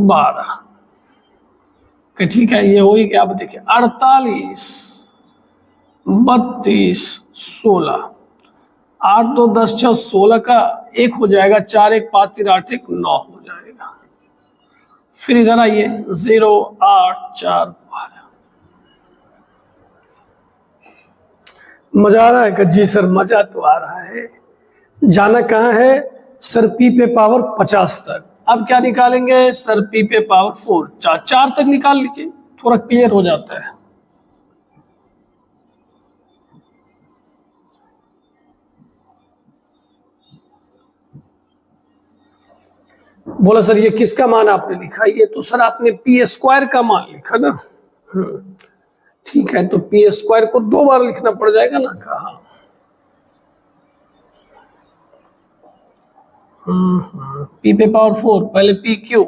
12, ठीक है, ये हो ही गया। अब देखिए 48 32 16, 8 2 10 6 16 का 1 हो जाएगा, 4 1 5 3 8 1 9 हो जाएगा। फिर इधर आइए 0 8 4 12। मजा आ रहा है? कि जी सर मजा तो आ रहा है। जाना कहाँ है? सर पी पे पावर 50 तक। अब क्या निकालेंगे? सर पी पे पावर 4, 4 तक निकाल लीजिए, थोड़ा क्लियर हो जाता है। बोला सर ये किसका मान आपने लिखा? ये तो सर आपने पी स्क्वायर का मान लिखा ना। ठीक है, तो पी स्क्वायर को 2 बार लिखना पड़ जाएगा ना। कहा पी पे पावर 4, पहले पी क्यू,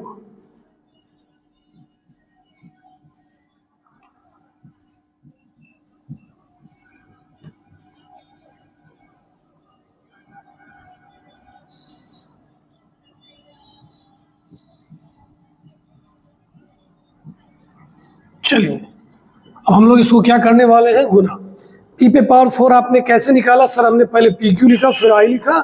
चलिए अब हम लोग इसको क्या करने वाले हैं? गुना। पी पे पावर 4 आपने कैसे निकाला? सर हमने पहले पी क्यू लिखा, फिर आई लिखा।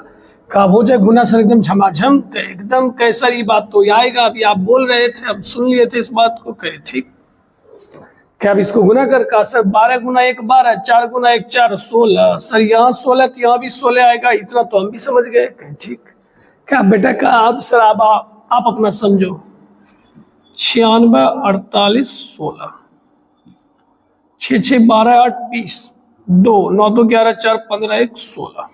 कहा हो जाए गुना सर एकदम झमाझम, एकदम कैसा ये बात तो आएगा। अभी आप बोल रहे थे, अब सुन लिए थे इस बात को, कहे ठीक। क्या अब इसको गुना कर? कहा सर 12 गुना 1 12, 4 गुना 1 4 16। सर यहाँ 16 तो यहाँ भी 16 आएगा, इतना तो हम भी समझ गए। कहे ठीक। क्या बेटा का अब सर आप अपना समझो। 96 48 16, 6 6 12 8 20, 2 9 2 11 4 15 1 16।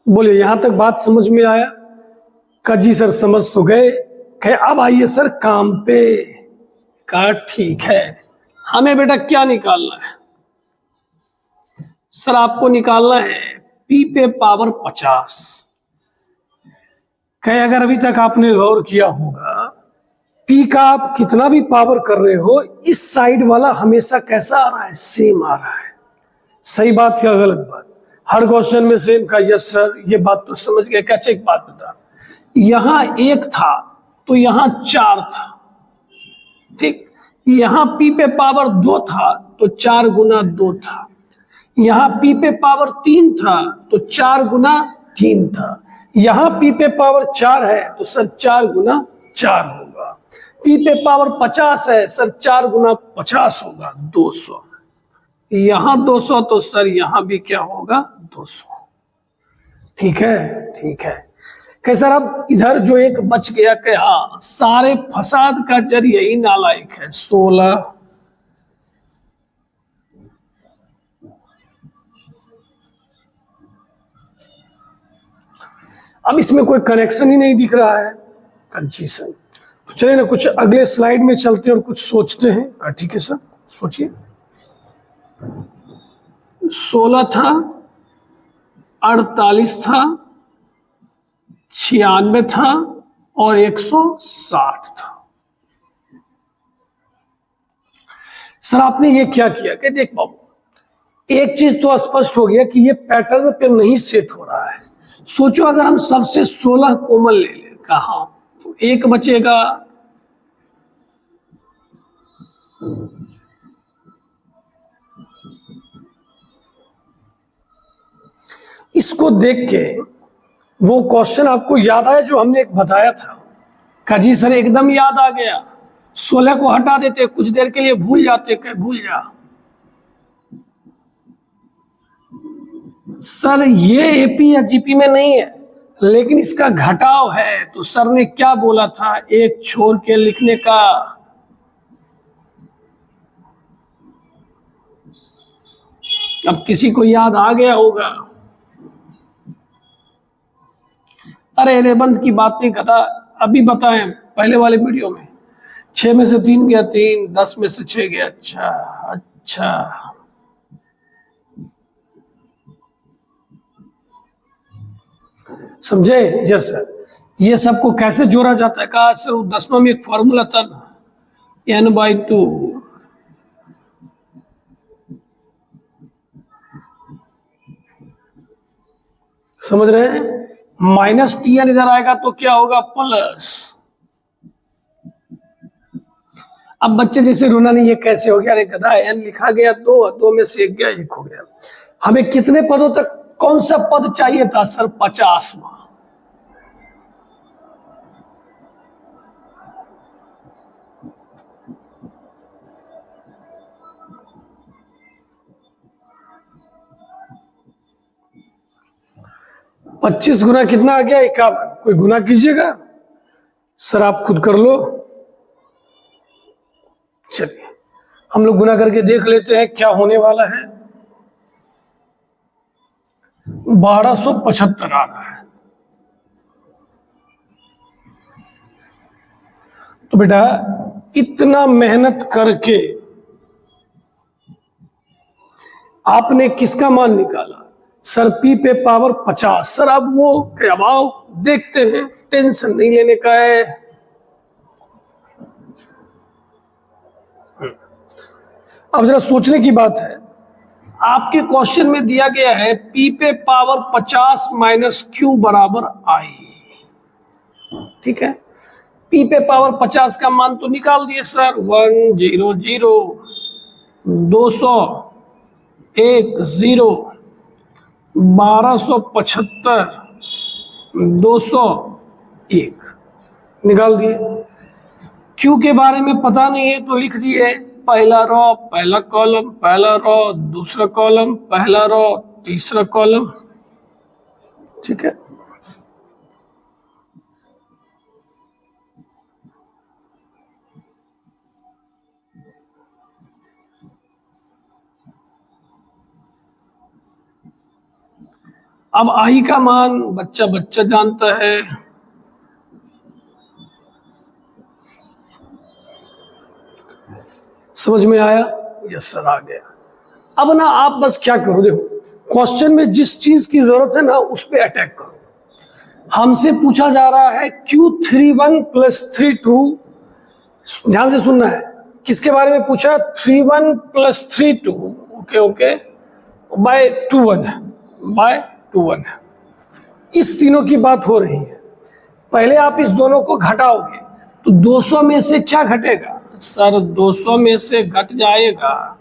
बोले यहां तक बात समझ में आया? का जी सर समझ तो गए। कहे अब आइए सर काम पे। का ठीक है, हमें बेटा क्या निकालना है? सर आपको निकालना है पी पे पावर 50। कहे अगर अभी तक आपने गौर किया होगा, पी का आप कितना भी पावर कर रहे हो, इस साइड वाला हमेशा कैसा आ रहा है? सेम आ रहा है। सही बात या गलत बात? हर क्वेश्चन में सेम का। यस सर, ये बात तो समझ गए। क्या? एक बात बता, यहां 1 था तो यहां 4 था, ठीक। यहां पी पे पावर 2 था तो 4 गुना 2 था। यहां पी पे पावर 3 था तो 4 गुना 3 था। यहां पी पे पावर 4 है तो सर 4 गुना 4 होगा। पी पे पावर 50 है सर, 4 गुना 50 होगा 200। यहां 200 तो सर यहां भी क्या होगा? 200। ठीक है, ठीक है। सर अब इधर जो एक बच गया, क्या सारे फसाद का जड़ यही नालायक है? 16। अब इसमें कोई कनेक्शन ही नहीं दिख रहा है। जी सर। तो चलिए ना कुछ अगले स्लाइड में चलते हैं और कुछ सोचते हैं। ठीक है सर, सोचिए। 16 था, 48 था, 96 था और 160 था। सर आपने ये क्या किया कि देख बाबू, एक चीज तो स्पष्ट हो गया कि ये पैटर्न पे नहीं सेट हो रहा है। सोचो अगर हम सबसे 16 कॉमन ले लें, कहा तो एक बचेगा, इसको देख के वो क्वेश्चन आपको याद आया जो हमने एक बताया था? का जी सर एकदम याद आ गया। 16 को हटा देते, कुछ देर के लिए भूल जाते, कह भूल जा। सर ये एपी या जीपी में नहीं है, लेकिन इसका घटाव है। तो सर ने क्या बोला था, एक छोड़ के लिखने का। अब किसी को याद आ गया होगा। अरे 11th की बात नहीं करता, अभी बताएं पहले वाले वीडियो में। 6 में से 3 गया 3, 10 में से 6 गया। अच्छा समझे? Yes sir. ये सबको कैसे जोड़ा जाता है? कहा सर 10वां में एक फॉर्मूला था ना, n/2। समझ रहे हैं? -tn इधर आएगा तो क्या होगा, प्लस। अब बच्चे जैसे रोना नहीं, ये कैसे हो गया? अरे गधा, n लिखा गया 2 में से 1 गया 1 हो गया। हमें कितने पदों तक कौन सा पद चाहिए था सर? 50वां। पच्चीस गुना कितना आ गया? 51। कोई गुना कीजिएगा सर, आप खुद कर लो। चलिए हम लोग गुना करके देख लेते हैं क्या होने वाला है। 1275 आ रहा है। तो बेटा इतना मेहनत करके आपने किसका मान निकाला? सर पी पे पावर 50। सर अब वो दबाव देखते हैं, टेंशन नहीं लेने का है। अब जरा सोचने की बात है। आपके क्वेश्चन में दिया गया है पी पे पावर 50 माइनस क्यू बराबर आई। ठीक है, पी पे पावर 50 का मान तो निकाल दिए सर। 100, 200, 10, 1275, 201 निकाल दिए। क्यू के बारे में पता नहीं है तो लिख दिए पहला रो पहला कॉलम, पहला रो दूसरा कॉलम, पहला रो तीसरा कॉलम। ठीक है, अब आई का मान बच्चा जानता है। समझ में आया? यस सर आ गया। अब ना आप बस क्या करो, देखो क्वेश्चन में जिस चीज की जरूरत है ना उस पे अटैक करो। हमसे पूछा जा रहा है Q31 + 32। ध्यान से सुनना है, किसके बारे में पूछा? 31 + 32 ओके बाय 21 है। इस तीनों की बात हो रही है। पहले आप इस दोनों को घटाओगे तो 200 में से क्या घटेगा? सर 200 में से घट जाएगा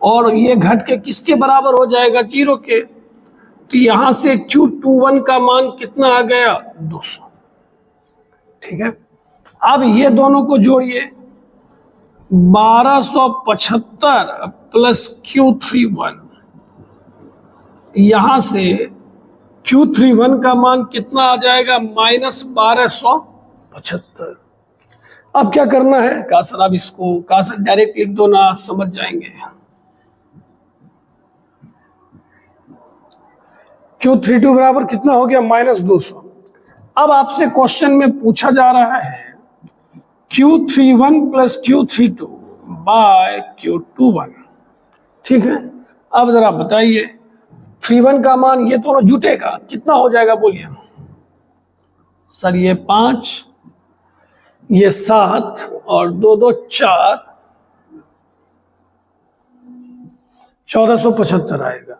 और ये घट के किसके बराबर हो जाएगा? 0 के। तो यहां से Q21 का मान कितना आ गया? 200। ठीक है, अब ये दोनों को जोड़िए, 1275 प्लस Q31। यहां से Q31 का मान कितना आ जाएगा? -1275। अब क्या करना है? कहा सर अब इसको कहा सर डायरेक्ट लिख दो ना, समझ जाएंगे। Q32 बराबर कितना हो गया? -200। अब आपसे क्वेश्चन में पूछा जा रहा है Q31 plus Q32 bye Q21, ठीक है। अब जरा बताइए 31 का मान ये दोनों जुटेगा कितना हो जाएगा बोलिए सर। ये 5, ये 7 और 2 2 4, 1475 आएगा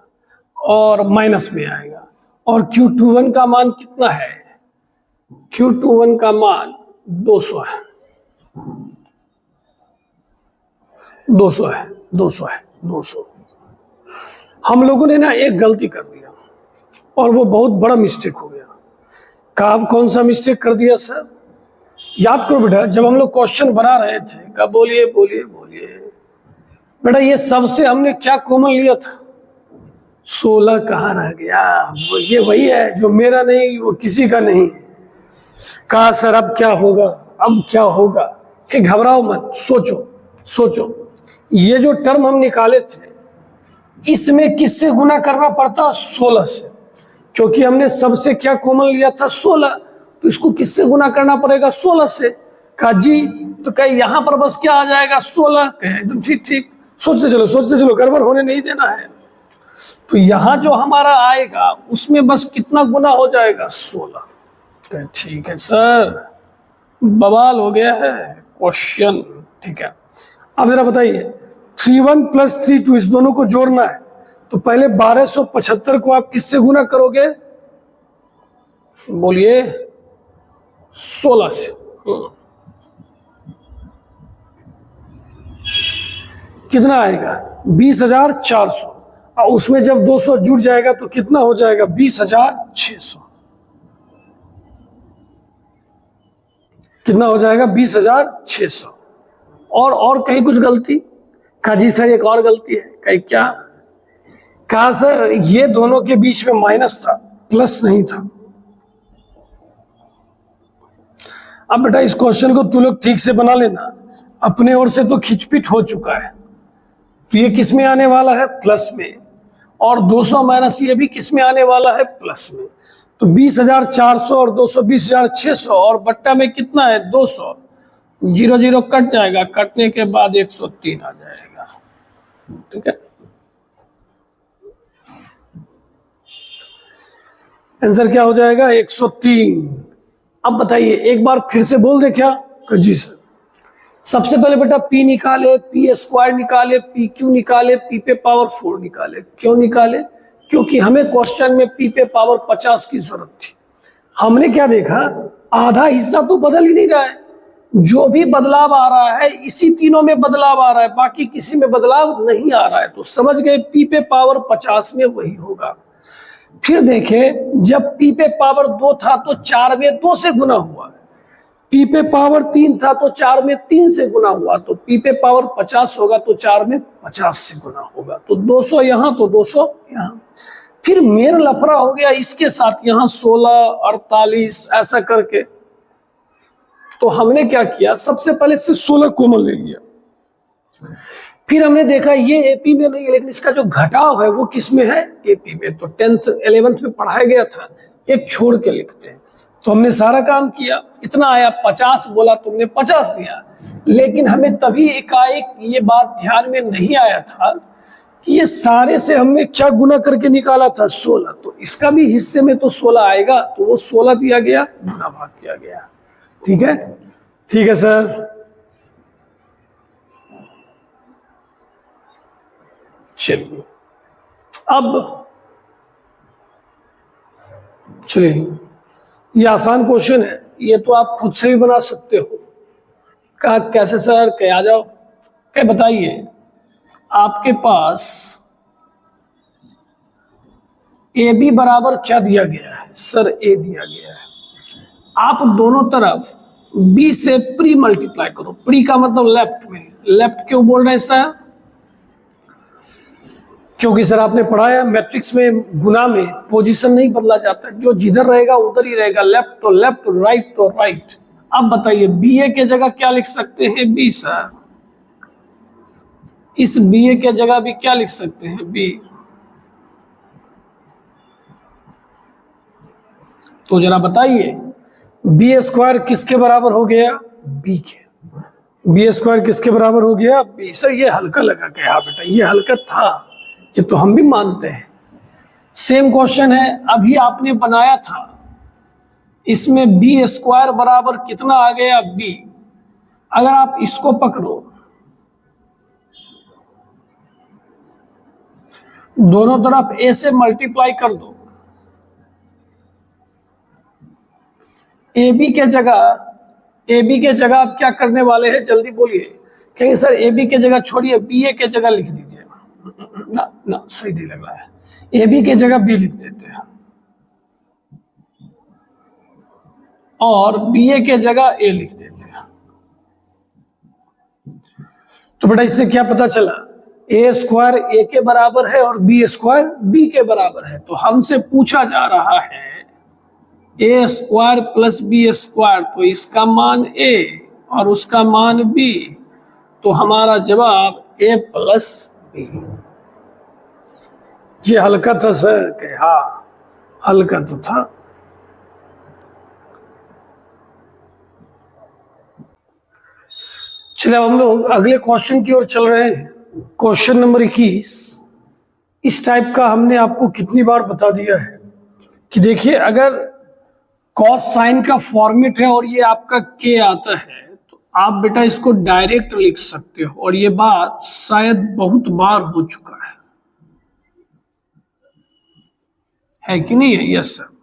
और माइनस में आएगा। और Q21 का मान कितना है? Q21 का मान 200 है, 200 है, 200 है, 200। हम लोगों ने ना एक गलती कर दिया और वो बहुत बड़ा मिस्टेक हो गया। कहा कौन सा मिस्टेक कर दिया सर? याद करो बेटा, जब हम लोग क्वेश्चन बना रहे थे, कहा बोलिए बोलिए बोलिए बेटा, ये सबसे हमने क्या कॉमन लिया था? 16 कहाँ रह गया? वो ये वही है जो मेरा नहीं, वो किसी का नहीं। कहा सर अब क्या होगा, अब क्या होगा? फिर घबराओ मत, सोचो सोचो। ये जो टर्म हम निकाले थे, इसमें किससे गुना करना पड़ता? 16 से, क्योंकि हमने सबसे क्या कॉमन लिया था? 16। तो इसको किससे गुना करना पड़ेगा? 16 से। कहा जी, तो कहे यहां पर बस क्या आ जाएगा? 16। कहे एकदम ठीक ठीक, सोचते चलो, गड़बड़ होने नहीं देना है। तो यहां जो हमारा आएगा उसमें बस कितना गुना हो जाएगा? 16। कहे ठीक है सर, बवाल हो गया है क्वेश्चन, ठीक है। अब जरा बताइए 31 प्लस 32 इस दोनों को जोड़ना है, तो पहले 1275 को आप किससे गुना करोगे? बोलिए 16 से। कितना आएगा? 20,400। और उसमें जब 200 जुड़ जाएगा तो कितना हो जाएगा? 20,600। कितना हो जाएगा? 20,600। और कहीं कुछ गलती? कहा जी सर एक और गलती है। कहीं क्या? कहा सर ये दोनों के बीच में माइनस था, प्लस नहीं था। अब बेटा इस क्वेश्चन को तू लोग ठीक से बना लेना, अपने ओर से तो खिचपिट हो चुका है। तो ये किस में आने वाला है? प्लस में। और 200 माइनस ये भी किस में आने वाला है? प्लस में। तो 20,400 और 200 20,600 और बट्टा में कितना है? 200। 0 0 कट जाएगा, कटने के बाद 103 आ जाएगा, ठीक है। आंसर क्या हो जाएगा? 103। अब बताइए एक बार फिर से बोल दे क्या? जी सर। सबसे पहले बेटा P निकाले, P स्क्वायर निकाले, PQ निकाले, P पे पावर 4 निकाले। क्यों निकाले? क्योंकि हमें क्वेश्चन में P पे पावर 50 की जरूरत थी। हमने क्या देखा? आधा हिस्सा तो बदल ही नहीं रहा है, जो भी बदलाव आ रहा है इसी तीनों में बदलाव आ रहा है, बाकी किसी में बदलाव नहीं आ रहा है। तो समझ गए P पे पावर 50 में वही होगा। फिर देखें जब P पे पावर 2 था तो 4 में 2 से गुना हुआ, P पे पावर 3 था तो 4 में 3 से गुना हुआ, तो P पे पावर 50 होगा तो 4 में 50 से गुना होगा। तो 200 यहाँ तो 200 यहाँ। फिर मेरा लफड़ा हो गया इसके साथ, यहाँ 16 48 ऐसा करके। तो हमने क्या किया? सबसे पहले से 16 कॉमन ले लिया। फिर हमने देखा ये एपी में नहीं है, लेकिन इसका जो घटाव है वो किस में है? एपी में। तो 10th 11th में पढ़ाया गया था, एक छोड़ के लिखते हैं। तो हमने सारा काम किया, इतना आया 50 बोला, तुमने 50 दिया। लेकिन हमें तभी एकाएक ये बात ध्यान में नहीं आया था कि ये सारे से हमने क्या गुना करके निकाला था? 16। तो इसका भी हिस्से में तो 16 आएगा, तो वो 16 दिया गया, गुना भाग किया गया, ठीक है। ठीक है सर। चलिए अब चलिए, ये आसान क्वेश्चन है, ये तो आप खुद से भी बना सकते हो। कहा कैसे सर? कह आ जाओ, क्या बताइए। आपके पास ए बी बराबर क्या दिया गया है? सर ए दिया गया है। आप दोनों तरफ बी से प्री मल्टीप्लाई करो। प्री का मतलब लेफ्ट में। लेफ्ट क्यों बोल रहे हैं सर? क्योंकि सर आपने पढ़ाया मैट्रिक्स में गुना में पोजीशन नहीं बदला जाता, जो जिधर रहेगा उधर ही रहेगा। लेफ्ट तो लेफ्ट, राइट तो राइट। अब बताइए बी ए के जगह क्या लिख सकते हैं? B sir. इस बी ए के जगह भी क्या लिख सकते हैं? बी। तो जरा बताइए बी स्क्वायर किसके बराबर हो गया? बी के। बी स्क्वायर किसके बराबर हो गया? बी। सर ये हल्का लगा के, हाँ बेटा ये हल्का था, ये तो हम भी मानते हैं। सेम क्वेश्चन है, अभी आपने बनाया था, इसमें बी स्क्वायर बराबर कितना आ गया? बी। अगर आप इसको पकड़ो, दोनों तरफ ए से मल्टीप्लाई कर दो, ए बी के जगह आप क्या करने वाले हैं? जल्दी बोलिए। कहेंगे सर ए बी के जगह छोड़िए, बी ए के जगह लिख दीजिए। ना ना, सही नहीं लग रहा है। ए बी के जगह बी लिख देते हैं और बी ए के जगह ए लिख देते हैं। तो बेटा इससे क्या पता चला? ए स्क्वायर ए के बराबर है और बी स्क्वायर बी के बराबर है। तो हमसे पूछा जा रहा है ए स्क्वायर प्लस बी स्क्वायर, तो इसका मान ए और उसका मान बी, तो हमारा जवाब ए प्लस बी। ये हल्का था सर? कि हाँ हल्का तो था। चलिए हम लोग अगले क्वेश्चन की ओर चल रहे हैं। Question number 21। इस टाइप का हमने आपको कितनी बार बता दिया है कि देखिए, अगर कॉस साइन का फॉर्मेट है और ये आपका के आता है, तो आप बेटा इसको डायरेक्ट लिख सकते हो। और ये बात शायद बहुत बार हो चुका है कि नहीं है? Yes sir.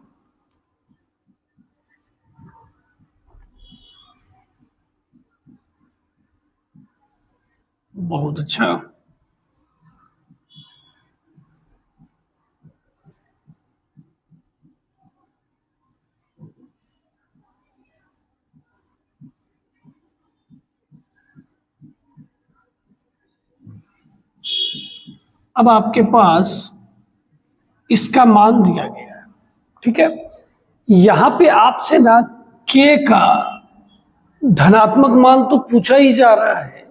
बहुत अच्छा। अब आपके पास इसका मान दिया गया है, ठीक है। यहां पे आपसे ना के का धनात्मक मान तो पूछा ही जा रहा है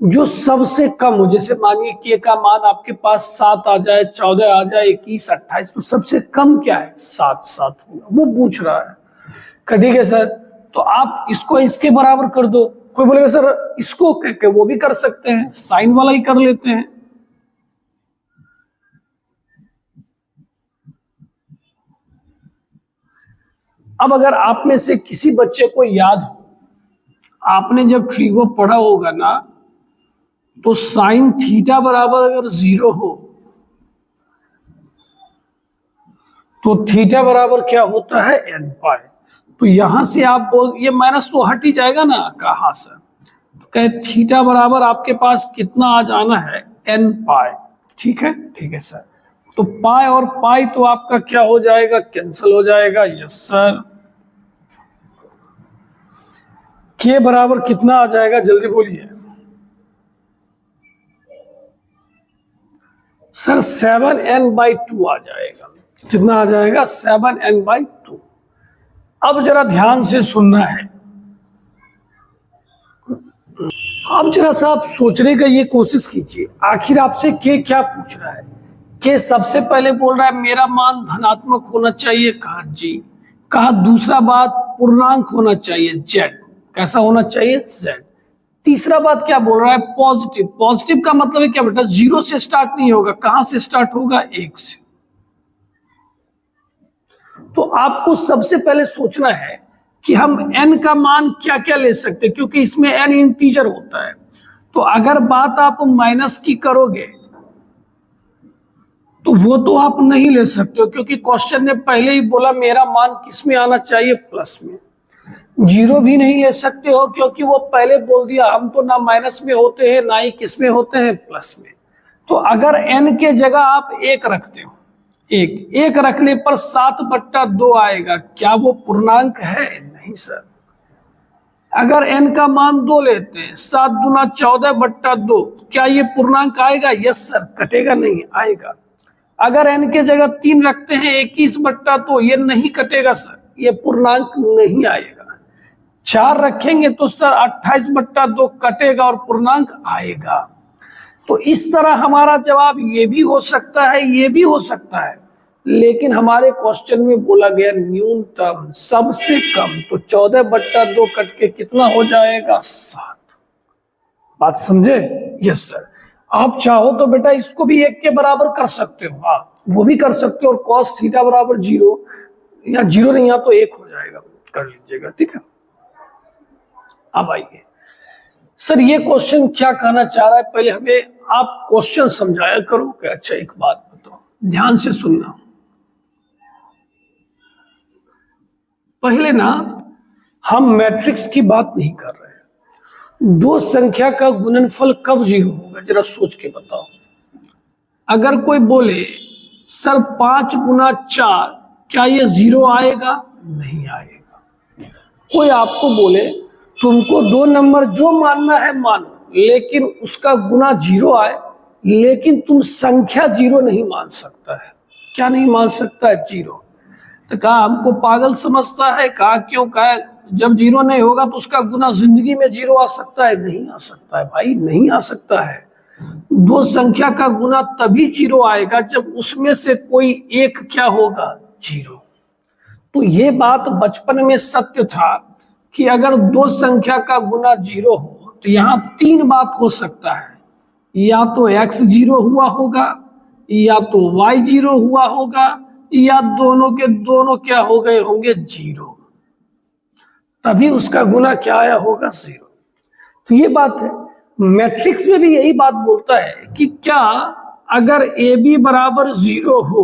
जो सबसे कम हो। जैसे मानिए के का मान आपके पास 7 आ जाए, 14 आ जाए, 21, 28, तो सबसे कम क्या है? 7 होगा, वो पूछ रहा है। ठीक है सर, तो आप इसको इसके बराबर कर दो। कोई बोलेगा सर इसको कह, वो भी कर सकते हैं, साइन वाला ही कर लेते हैं। अब अगर आप में से किसी बच्चे को याद हो, आपने जब ट्रीगो पढ़ा होगा ना, तो साइन थीटा बराबर अगर 0 हो तो थीटा बराबर क्या होता है? n पाई। तो यहां से आप बोल, ये माइनस तो हट ही जाएगा ना। कहा सर? तो कहे थीटा बराबर आपके पास कितना आ जाना है? n पाई। ठीक है सर। तो पाई और पाई तो आपका क्या हो जाएगा? कैंसिल हो जाएगा। Yes sir. के बराबर कितना आ जाएगा? जल्दी बोलिए सर। 7n/2 आ जाएगा। कितना आ जाएगा? 7n/2। अब जरा ध्यान से सुनना है। अब जरा सा आप सोचने का ये कोशिश कीजिए, आखिर आपसे के क्या पूछ रहा है? के सबसे पहले बोल रहा है मेरा मान धनात्मक होना चाहिए। कहा जी। कहा दूसरा बात पूर्णांक होना चाहिए, z। कैसा होना चाहिए? z। तीसरा बात क्या बोल रहा है? पॉजिटिव। पॉजिटिव का मतलब है क्या बेटा? 0 से स्टार्ट नहीं होगा। कहां से स्टार्ट होगा? 1 से। तो आपको सबसे पहले सोचना है कि हम n का मान क्या क्या ले सकते हैं, क्योंकि इसमें n इंटीजर होता है। तो अगर बात आप माइनस की करोगे तो वो तो आप नहीं ले सकते हो, क्योंकि क्वेश्चन ने पहले ही बोला मेरा मान किस में आना चाहिए? प्लस में। 0 भी नहीं ले सकते हो, क्योंकि वो पहले बोल दिया हम तो ना माइनस में होते हैं ना ही किस में होते हैं? प्लस में। तो अगर n के जगह आप 1 रखते हो, एक रखने पर 7/2 आएगा। क्या वो पूर्णांक है? नहीं सर। अगर n का मान 2 लेते हैं, 7 दूना 14/2, क्या ये पूर्णांक आएगा? Yes sir. कटेगा? नहीं आएगा। अगर n के जगह 3 रखते हैं, 21/2, ये नहीं कटेगा सर, ये पूर्णांक नहीं आएगा। 4 रखेंगे तो सर 28/2 कटेगा और पूर्णांक आएगा। तो इस तरह हमारा जवाब ये भी हो सकता है, ये भी हो सकता है, लेकिन हमारे क्वेश्चन में बोला गया न्यूनतम, सबसे कम, तो 14/2 कट के कितना हो जाएगा? 7। बात समझे? Yes sir. आप चाहो तो बेटा इसको भी 1 के बराबर कर सकते हो, हाँ वो भी कर सकते हो, और cos थीटा बराबर 0, या 0 नहीं, यहाँ तो 1 हो जाएगा, कर लीजिएगा, ठीक है। अब आइए सर, ये क्वेश्चन क्या कहना चाह रहा है, पहले हमें आप क्वेश्चन समझाया करो कि अच्छा एक बात बताओ, ध्यान से सुनना। पहले ना हम मैट्रिक्स की बात नहीं कर रहे हैं, दो संख्या का गुणनफल कब 0 होगा, जरा सोच के बताओ। अगर कोई बोले सर 5 गुना 4, क्या ये 0 आएगा? नहीं आएगा। कोई आपको बोले तुमको 2 नंबर जो मानना है मानो, लेकिन उसका गुना 0 आए, लेकिन तुम संख्या 0 नहीं मान सकता है। क्या नहीं मान सकता है? 0। तो कहा हमको पागल समझता है? कहा क्यों? कहा जब 0 नहीं होगा तो उसका गुना जिंदगी में 0 आ सकता है? नहीं आ सकता है भाई, नहीं आ सकता है। दो संख्या का गुना तभी 0 आएगा जब उसमें से कोई एक क्या होगा? 0। तो ये बात बचपन में सत्य था कि अगर दो संख्या का गुना 0 हो तो यहाँ 3 बात हो सकता है, या तो x 0 हुआ होगा, या तो y 0 हुआ होगा, या दोनों के दोनों क्या हो गए होंगे? 0। तभी उसका गुना क्या आया होगा? 0। तो ये बात है। मैट्रिक्स में भी यही बात बोलता है कि क्या अगर ए बी बराबर 0 हो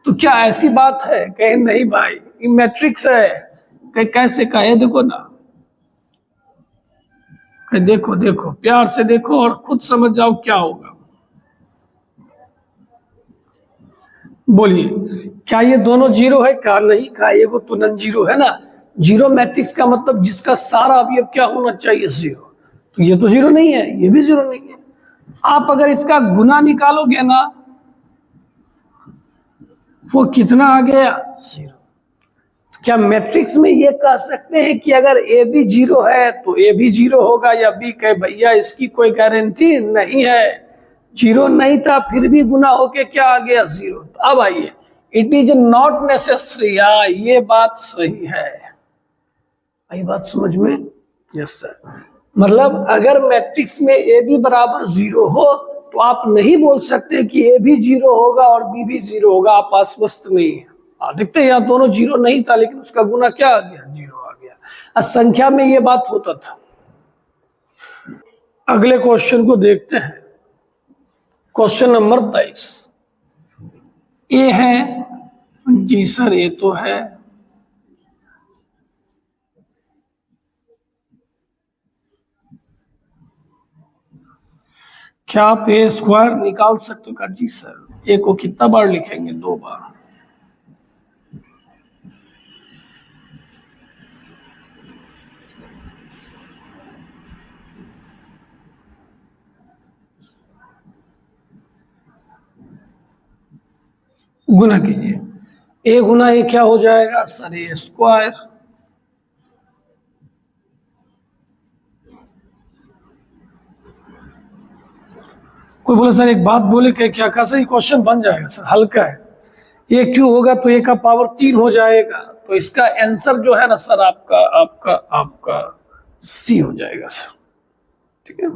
तो क्या ऐसी बात है? कहे नहीं भाई, ये मैट्रिक्स है। कहे कैसे? कहे देखो ना, कहे देखो देखो, प्यार से देखो और खुद समझ जाओ क्या होगा। बोलिए, क्या ये दोनों 0 है? कहा नहीं। कहा ये वो तो नॉन 0 है ना। 0 मैट्रिक्स का मतलब जिसका सारा अवयव क्या होना चाहिए? 0। तो ये तो 0 नहीं है, ये भी 0 नहीं है। आप अगर इसका गुना निकालोगे ना, वो कितना आ गया? 0। तो क्या मैट्रिक्स में ये कह सकते हैं कि अगर ए भी 0 है तो ए भी 0 होगा, या बी? कहे भैया इसकी कोई गारंटी नहीं है, 0 नहीं था फिर भी गुना होके क्या आ गया? 0। तो अब आइए, इट इज नॉट नेसेसरी। ये बात सही है, आई बात समझ में? Yes sir. मतलब अगर मैट्रिक्स में ए बी बराबर 0 हो तो आप नहीं बोल सकते कि ए भी 0 होगा और बी भी 0 होगा। आप आश्वस्त नहीं है। देखते हैं यहाँ दोनों 0 नहीं था, लेकिन उसका गुना क्या आ गया? 0 आ गया। संख्या में ये बात होता था। अगले क्वेश्चन को देखते हैं, क्वेश्चन नंबर 23। ए है जी सर, ए तो है। क्या आप ए स्क्वायर निकाल सकते हो? का जी सर। ए को कितना बार लिखेंगे? 2 बार। गुना कीजिए। ए गुना ए क्या हो जाएगा सर? ए स्क्वायर। कोई बोले सर एक बात बोले कि क्या का सही क्वेश्चन बन जाएगा? सर हल्का है, ये क्यों होगा तो ए का पावर 3 हो जाएगा। तो इसका आंसर जो है ना सर, आपका आपका आपका सी हो जाएगा सर। ठीक है,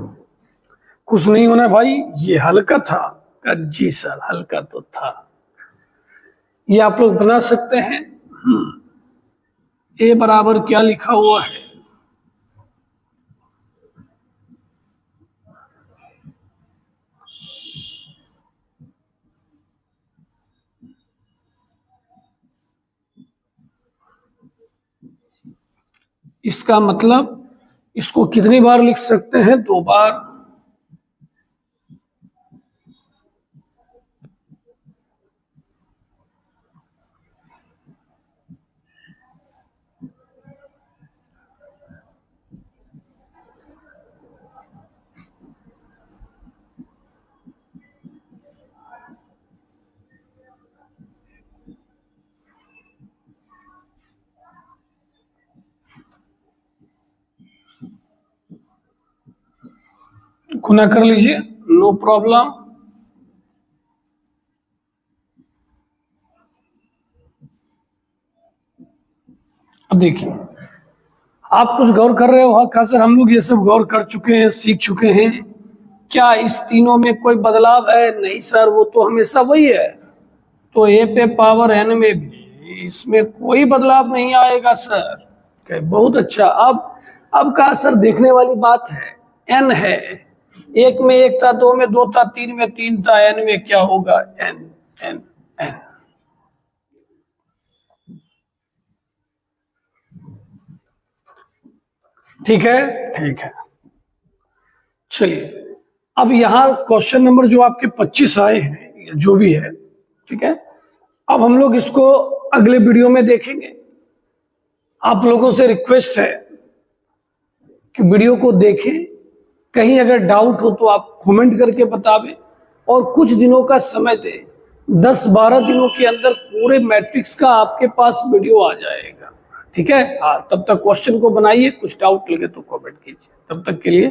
कुछ नहीं होना भाई, ये हल्का था। जी सर हल्का तो था। ये आप लोग बना सकते हैं। ए बराबर क्या लिखा हुआ है? इसका मतलब इसको कितनी बार लिख सकते हैं? 2 बार। गुना कर लीजिए, नो प्रॉब्लम। अब देखिए, आप कुछ गौर कर रहे हो? हाँ खा सर, हम लोग ये सब गौर कर चुके हैं, सीख चुके हैं। क्या इस तीनों में कोई बदलाव है? नहीं सर, वो तो हमेशा वही है। तो a पे पावर n में भी इसमें कोई बदलाव नहीं आएगा सर। बहुत अच्छा। अब का सर देखने वाली बात है, n है, एक में एक था, दो में दो था, तीन में तीन था, n में क्या होगा? n n n। ठीक है, ठीक है। चलिए, अब यहां क्वेश्चन नंबर जो आपके 25 आए हैं, जो भी है, ठीक है, अब हम लोग इसको अगले वीडियो में देखेंगे। आप लोगों से रिक्वेस्ट है कि वीडियो को देखें, कहीं अगर डाउट हो तो आप कमेंट करके बतावें, और कुछ दिनों का समय दें। 10-12 दिनों के अंदर पूरे मैट्रिक्स का आपके पास वीडियो आ जाएगा। ठीक है, हाँ, तब तक क्वेश्चन को बनाइए, कुछ डाउट लगे तो कमेंट कीजिए। तब तक के लिए